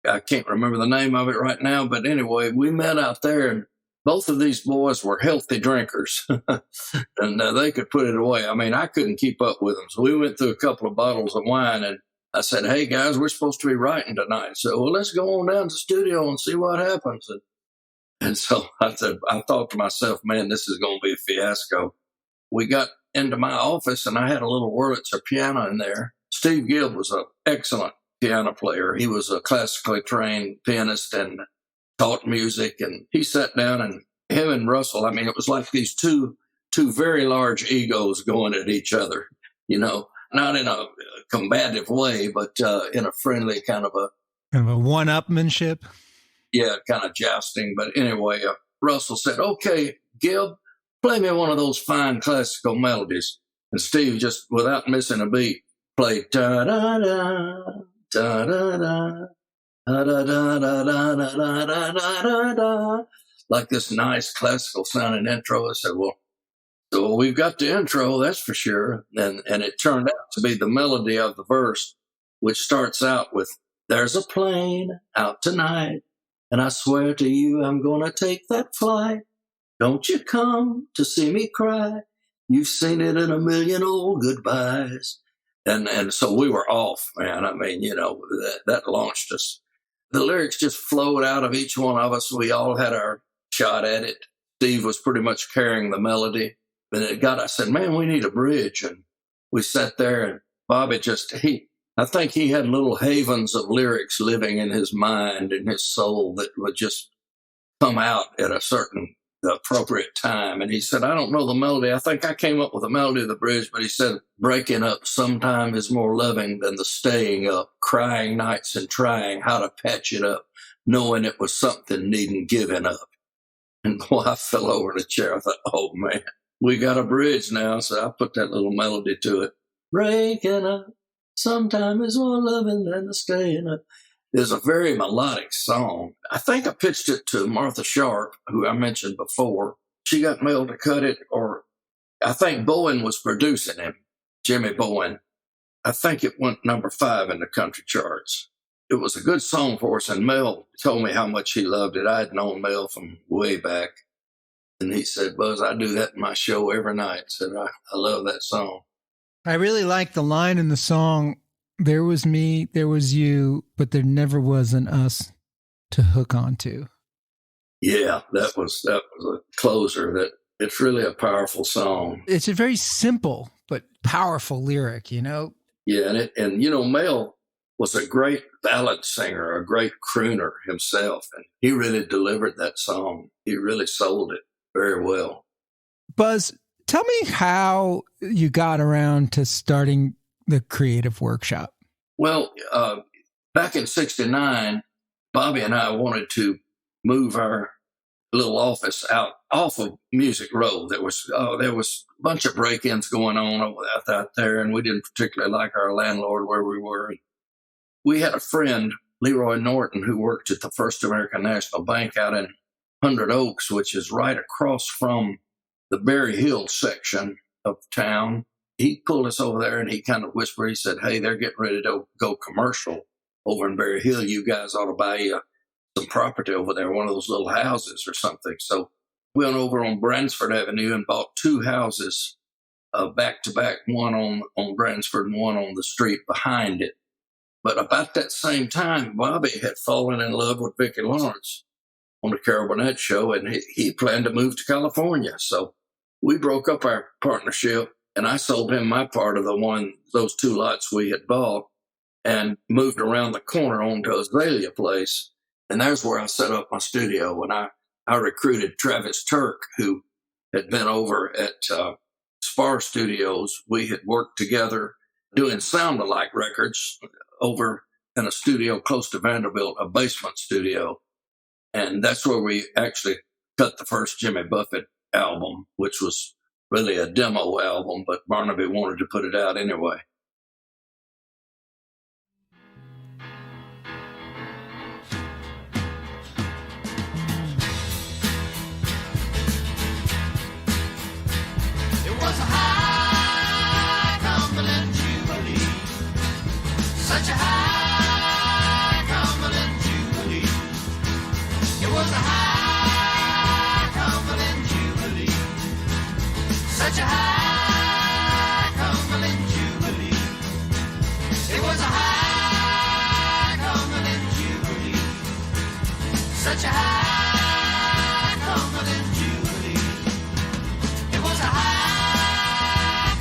I can't remember the name of it right now, but anyway, we met out there, and both of these boys were healthy drinkers, and they could put it away. I mean, I couldn't keep up with them. So we went through a couple of bottles of wine, and I said, hey, guys, we're supposed to be writing tonight. So, well, let's go on down to the studio and see what happens. And so I thought to myself, man, this is going to be a fiasco. We got into my office, and I had a little Wurlitzer piano in there. Steve Gibb was an excellent piano player. He was a classically trained pianist and taught music. And he sat down, and him and Russell, I mean, it was like these two very large egos going at each other, you know, not in a combative way, but in a friendly kind of a one-upmanship. Yeah, kind of jousting. But anyway, Russell said, "Okay, Gibb, play me one of those fine classical melodies." And Steve, just without missing a beat, played da-da-da, da-da-da, da-da-da-da-da-da-da-da-da, like this nice classical sounding intro. I said, "Well, we've got the intro, that's for sure." And it turned out to be the melody of the verse, which starts out with, "There's a plane out tonight, and I swear to you I'm gonna take that flight. Don't you come to see me cry. You've seen it in a million old goodbyes." And so we were off, man. I mean, you know, that launched us. The lyrics just flowed out of each one of us. We all had our shot at it. Steve was pretty much carrying the melody. And I said, "Man, we need a bridge." And we sat there, and Bobby I think he had little havens of lyrics living in his mind and his soul that would just come out at the appropriate time. And he said, "I don't know the melody. I think I came up with the melody of the bridge," but he said, "Breaking up sometime is more loving than the staying up, crying nights and trying how to patch it up, knowing it was something needing giving up." And boy, I fell over in a chair. I thought, oh man, we got a bridge now. So I put that little melody to it. Breaking up sometime is more loving than the staying up. It's a very melodic song. I think I pitched it to Martha Sharp, who I mentioned before. She got Mel to cut it, or I think Bowen was producing him, Jimmy Bowen. I think it went number 5 in the country charts. It was a good song for us, and Mel told me how much he loved it. I had known Mel from way back, and he said, "Buzz, I do that in my show every night." I said, I love that song. I really like the line in the song, "There was me, there was you, but there never was an us to hook onto." Yeah, that was a closer. It's really a powerful song. It's a very simple but powerful lyric, you know? Yeah, and you know, Mel was a great ballad singer, a great crooner himself, and he really delivered that song. He really sold it very well. Buzz, tell me how you got around to starting the creative workshop. Well, back in '69, Bobby and I wanted to move our little office out off of Music Row. There was a bunch of break-ins going on out there, and we didn't particularly like our landlord where we were. We had a friend, Leroy Norton, who worked at the First American National Bank out in 100 Oaks, which is right across from the Berry Hill section of town. He pulled us over there, and he kind of whispered, he said, "Hey, they're getting ready to go commercial over in Berry Hill. You guys ought to buy you some property over there, one of those little houses or something." So we went over on Bransford Avenue and bought 2 houses back to back, one on Bransford and one on the street behind it. But about that same time, Bobby had fallen in love with Vicki Lawrence on the Carol Burnett show, and he planned to move to California. So we broke up our partnership, and I sold him my part of those 2 lots we had bought, and moved around the corner onto Azalea Place. And there's where I set up my studio. And I recruited Travis Turk, who had been over at Spar Studios. We had worked together doing sound-alike records over in a studio close to Vanderbilt, a basement studio. And that's where we actually cut the first Jimmy Buffett album, which was really a demo album, but Barnaby wanted to put it out anyway. It was a high Cumberland Jubilee, such a high Cumberland Jubilee. It was a high Cumberland Jubilee, such a high Cumberland Jubilee. It was a high Cumberland Jubilee, such a high Cumberland Jubilee. It was a high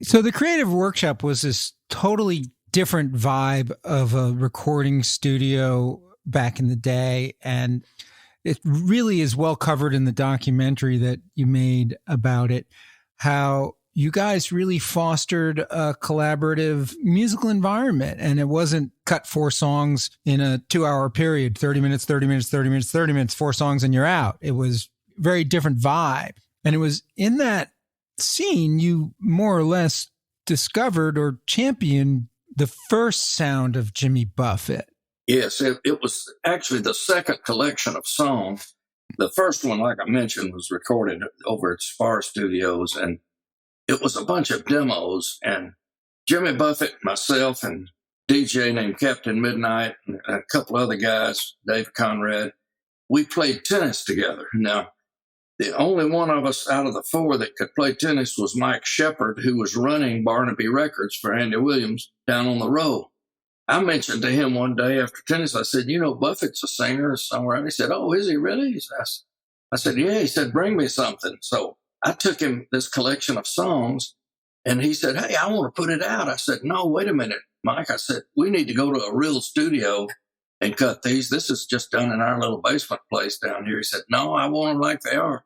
So the Creative Workshop was this totally different vibe of a recording studio back in the day. And it really is well covered in the documentary that you made about it, how you guys really fostered a collaborative musical environment. And it wasn't cut 4 songs in a 2-hour period, 30 minutes, 30 minutes, 30 minutes, 30 minutes, 4 songs and you're out. It was a very different vibe. And it was in that scene you more or less discovered or championed the first sound of Jimmy Buffett. Yes, it was actually the second collection of songs. The first one, like I mentioned, was recorded over at Spar Studios, and it was a bunch of demos. And Jimmy Buffett, myself, and DJ named Captain Midnight, and a couple other guys, Dave Conrad, we played tennis together. Now, the only one of us out of the 4 that could play tennis was Mike Shepard, who was running Barnaby Records for Andy Williams down on the road. I mentioned to him one day after tennis, I said, Buffett's a singer, a songwriter. He said, oh, is he really? I said, yeah. He said, bring me something. So I took him this collection of songs, and he said, hey, I want to put it out. I said, no, wait a minute, Mike. I said, we need to go to a real studio and cut these. This is just done in our little basement place down here. He said, no, I want them like they are.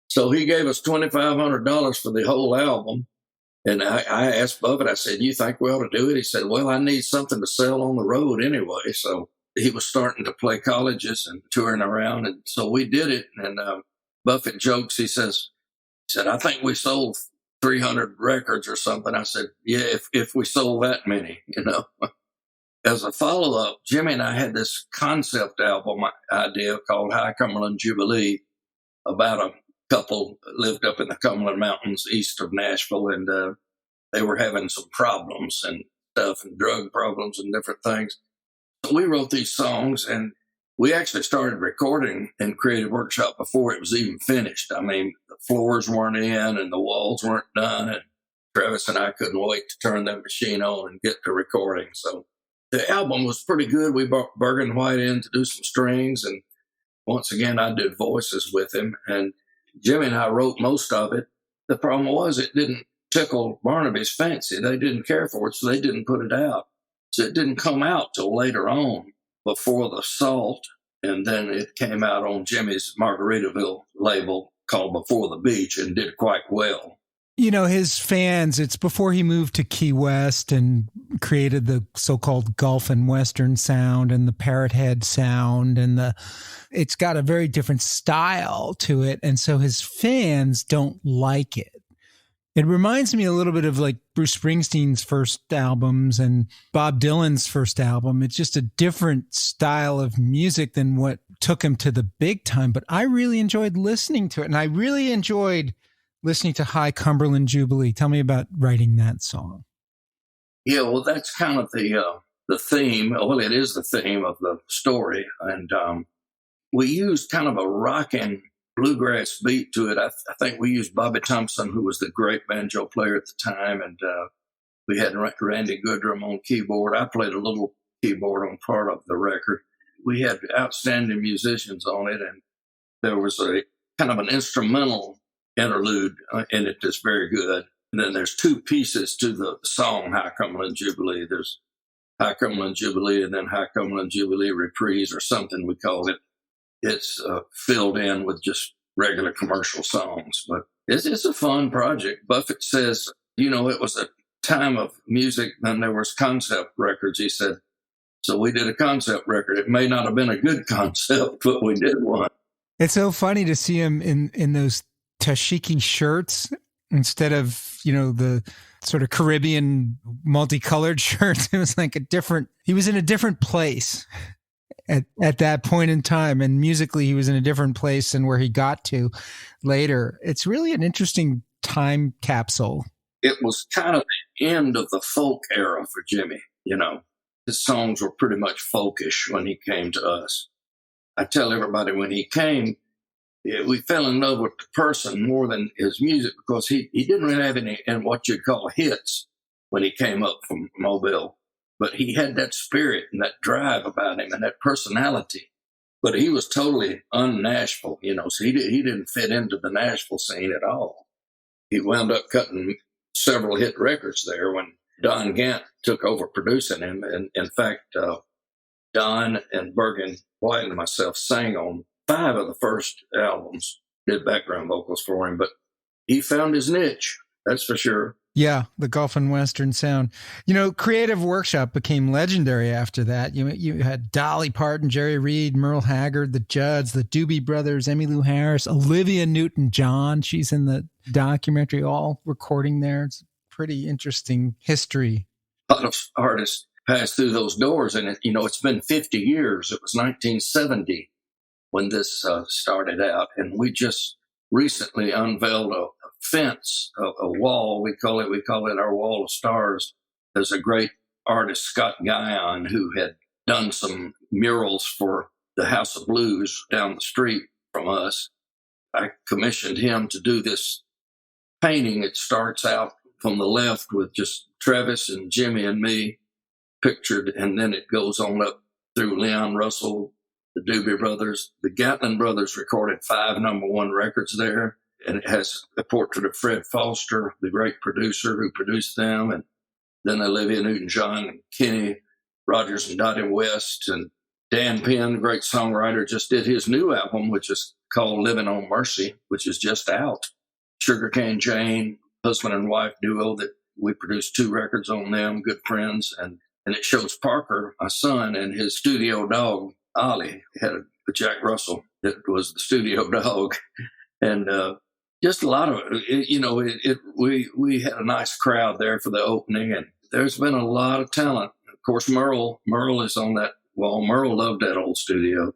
So he gave us $2,500 for the whole album. And I asked Buffett, I said, you think we ought to do it? He said, well, I need something to sell on the road anyway. So he was starting to play colleges and touring around. And so we did it. And Buffett jokes, he said, I think we sold 300 records or something. I said, yeah, if we sold that many, As a follow-up, Jimmy and I had this concept album idea called High Cumberland Jubilee about a couple lived up in the Cumberland Mountains east of Nashville, and they were having some problems and stuff and drug problems and different things. So we wrote these songs, and we actually started recording in Creative Workshop before it was even finished. I mean, the floors weren't in and the walls weren't done, and Travis and I couldn't wait to turn that machine on and get to recording. So the album was pretty good. We brought Bergen White in to do some strings, and once again, I did voices with him, and Jimmy and I wrote most of it. The problem was it didn't tickle Barnaby's fancy. They didn't care for it, so they didn't put it out. So it didn't come out till later on, before the Salt, and then it came out on Jimmy's Margaritaville label called Before the Beach and did quite well. His fans, it's before he moved to Key West and created the so-called Gulf and Western sound and the Parrot Head sound, and it's got a very different style to it. And so his fans don't like it. It reminds me a little bit of like Bruce Springsteen's first albums and Bob Dylan's first album. It's just a different style of music than what took him to the big time. But I really enjoyed listening to it. And I really enjoyed listening to High Cumberland Jubilee. Tell me about writing that song. Yeah, well, that's kind of the theme. Well, it is the theme of the story. And we used kind of a rockin' bluegrass beat to it. I think we used Bobby Thompson, who was the great banjo player at the time. And we had Randy Goodrum on keyboard. I played a little keyboard on part of the record. We had outstanding musicians on it. And there was a kind of an instrumental interlude in it that's very good. And then there's 2 pieces to the song High Cumberland Jubilee. There's High Cumberland Jubilee and then High Cumberland Jubilee Reprise, or something we call it. It's filled in with just regular commercial songs. But it's a fun project. Buffett says, it was a time of music when there was concept records. He said, so we did a concept record. It may not have been a good concept, but we did one. It's so funny to see him in those tashiki shirts instead of, the sort of Caribbean multicolored shirts. It was like he was in a different place at that point in time. And musically, he was in a different place than where he got to later. It's really an interesting time capsule. It was kind of the end of the folk era for Jimmy. His songs were pretty much folkish when he came to us. I tell everybody when he came, we fell in love with the person more than his music, because he didn't really have any and what you'd call hits when he came up from Mobile. But he had that spirit and that drive about him and that personality. But he was totally un-Nashville, so he didn't fit into the Nashville scene at all. He wound up cutting several hit records there when Don Gant took over producing him. And in fact, Don and Bergen White and myself sang on 5 of the first albums, did background vocals for him, but he found his niche, that's for sure. Yeah, the Gulf and Western sound. Creative Workshop became legendary after that. You had Dolly Parton, Jerry Reed, Merle Haggard, the Judds, the Doobie Brothers, Emmylou Harris, Olivia Newton John. She's in the documentary, all recording there. It's pretty interesting history. A lot of artists passed through those doors, and it's been 50 years. It was 1970 when this started out, and we just recently unveiled a fence, a wall. We call it our wall of stars. There's a great artist, Scott Guyon, who had done some murals for the House of Blues down the street from us. I commissioned him to do this painting. It starts out from the left with just Travis and Jimmy and me pictured, and then it goes on up through Leon Russell, the Doobie Brothers. The Gatlin Brothers recorded 5 #1 records there, and it has a portrait of Fred Foster, the great producer who produced them, and then Olivia Newton John and Kenny Rogers and Dottie West, and Dan Penn, great songwriter, just did his new album, which is called Living on Mercy, which is just out. Sugarcane Jane, husband and wife duo that we produced 2 records on them, good friends, and it shows Parker, my son, and his studio dog, Ollie. Had a Jack Russell that was the studio dog. And just a lot of it. We had a nice crowd there for the opening, and there's been a lot of talent. Of course, Merle is on that wall. Merle loved that old studio.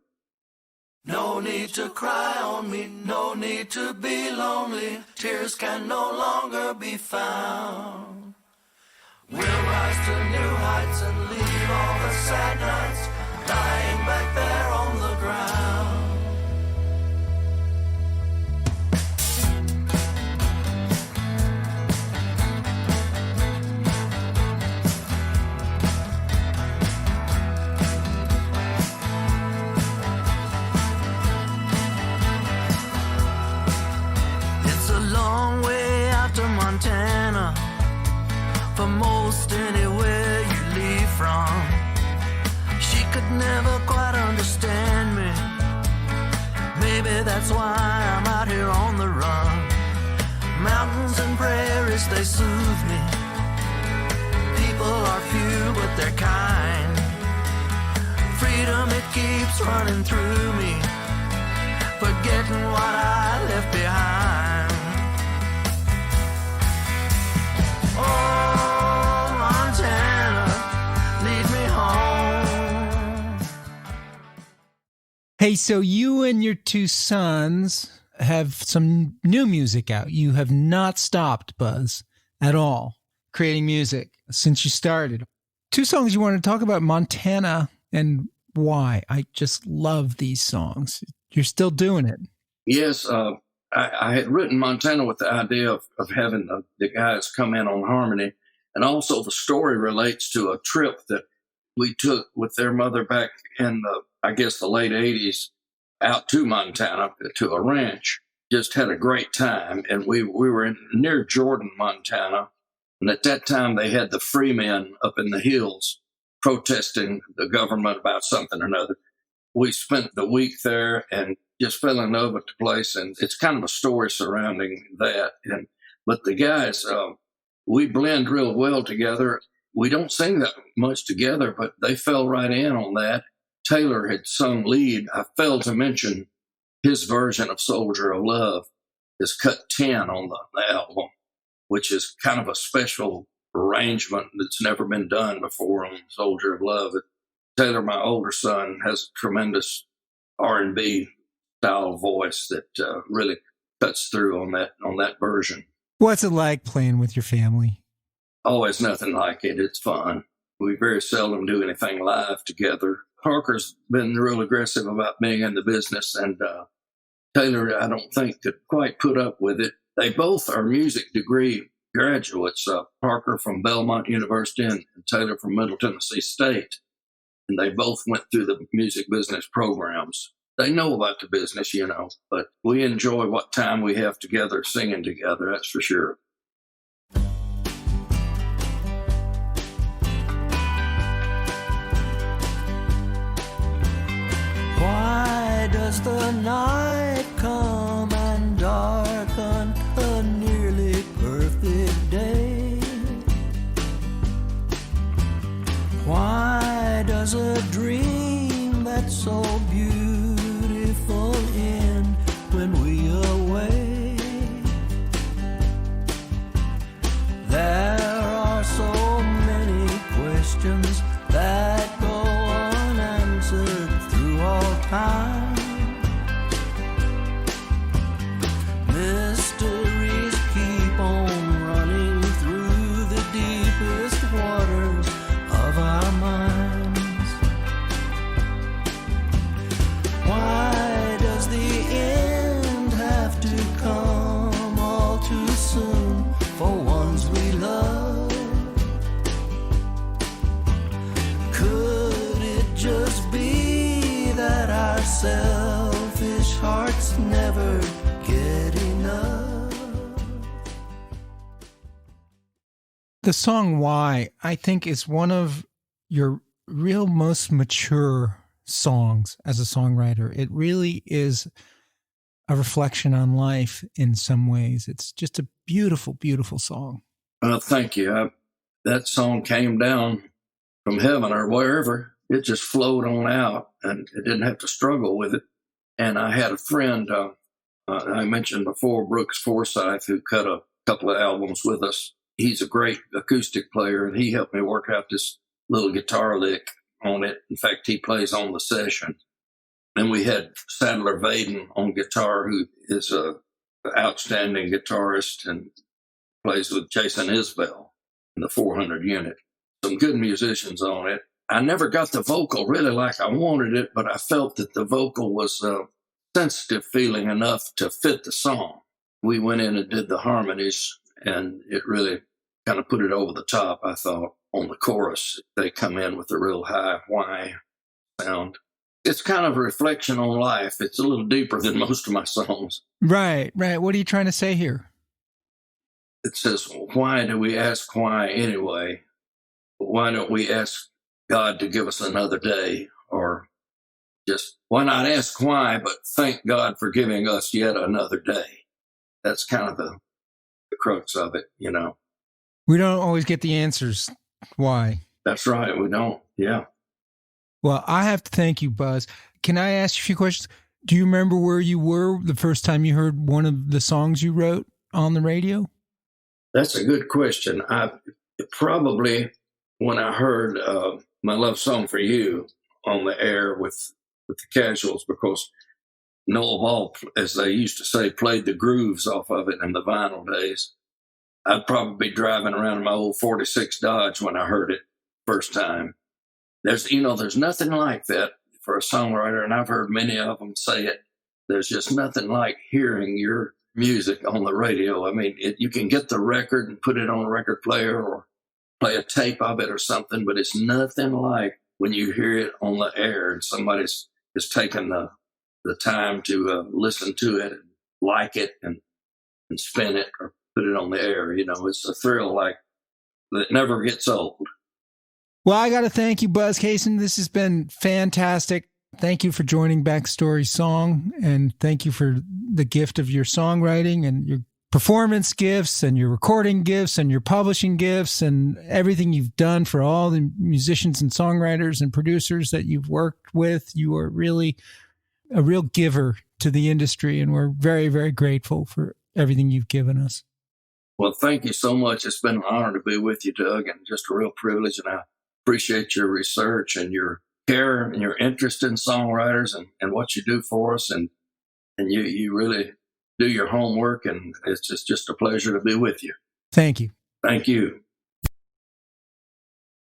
No need to cry on me, no need to be lonely. Tears can no longer be found. We'll rise to new heights and leave all the sad nights lying back there on the ground. It's a long way out to Montana, for most anywhere you leave from. She could never quite understand me. Maybe that's why I'm out here on the run. Mountains and prairies, they soothe me. People are few, but they're kind. Freedom, it keeps running through me, forgetting what I left behind. Oh, Montana, lead me home. Hey, so you and your 2 sons have some new music out. You have not stopped, Buzz, at all, creating music since you started. 2 songs you want to talk about, Montana and why. I just love these songs. You're still doing it. Yes, I had written Montana with the idea of having the guys come in on harmony. And also the story relates to a trip that we took with their mother back in the late 80s out to Montana to a ranch. Just had a great time. And we were near Jordan, Montana. And at that time they had the free men up in the hills protesting the government about something or another. We spent the week there and just fell in love with the place, and it's kind of a story surrounding that. But the guys, we blend real well together. We don't sing that much together, but they fell right in on that. Taylor had sung lead. I failed to mention his version of Soldier of Love is cut 10 on the album, which is kind of a special arrangement that's never been done before on Soldier of Love. Taylor, my older son, has tremendous R&B style voice that really cuts through on that version. What's it like playing with your family? Always nothing like it. It's fun. We very seldom do anything live together. Parker's been real aggressive about being in the business, and Taylor, I don't think, could quite put up with it. They both are music degree graduates, Parker from Belmont University and Taylor from Middle Tennessee State. And they both went through the music business programs. They know about the business, but we enjoy what time we have together singing together, that's for sure. watch the night come and darken a nearly perfect day. Why does a dream that's so beautiful end when we away? There are so many questions that go unanswered through all time. Mysteries keep on running through the deepest waters of our minds. Why does the end have to come all too soon for ones we love? Could it just be that our selfish hearts never get enough? The song Why, I think, is one of your real most mature songs as a songwriter. It really is a reflection on life in some ways. It's just a beautiful, beautiful song. Thank you. That song came down from heaven or wherever. It just flowed on out, and it didn't have to struggle with it. And I had a friend, I mentioned before, Brooks Forsyth, who cut a couple of albums with us. He's a great acoustic player, and he helped me work out this little guitar lick on it. In fact, he plays on the session. And we had Sadler Vaden on guitar, who is an outstanding guitarist and plays with Jason Isbell in the 400 unit. Some good musicians on it. I never got the vocal really like I wanted it, but I felt that the vocal was sensitive feeling enough to fit the song. We went in and did the harmonies, and it really kind of put it over the top, I thought, on the chorus. They come in with a real high why sound. It's kind of a reflection on life. It's a little deeper than most of my songs. Right, right. What are you trying to say here? It says, why do we ask why anyway? Why don't we ask God to give us another day? Or just, why not ask why, but thank God for giving us yet another day? That's kind of the crux of it, you know. We don't always get the answers. Why? That's right. We don't. Yeah. Well, I have to thank you, Buzz. Can I ask you a few questions? Do you remember where you were the first time you heard one of the songs you wrote on the radio? That's a good question. I probably, when I heard My Love Song for You on the air with the Casuals, because Noel Ball, as they used to say, played the grooves off of it in the vinyl days. I'd probably be driving around in my old 46 Dodge when I heard it first time. There's nothing like that for a songwriter, and I've heard many of them say it. There's just nothing like hearing your music on the radio. I mean, you can get the record and put it on a record player or play a tape of it or something, but it's nothing like when you hear it on the air and somebody's taken the time to listen to it and like it and spin it or put it on the air. You know, it's a thrill like that never gets old. Well, I got to thank you, Buzz Cason. This has been fantastic. Thank you for joining Backstory Song, and thank you for the gift of your songwriting and your performance gifts and your recording gifts and your publishing gifts and everything you've done for all the musicians and songwriters and producers that you've worked with. You are really a real giver to the industry, and we're very, very grateful for everything you've given us. Well, thank you so much. It's been an honor to be with you, Doug, and just a real privilege, and I appreciate your research and your care and your interest in songwriters and what you do for us. And you really do your homework, and it's just a pleasure to be with you. Thank you. Thank you.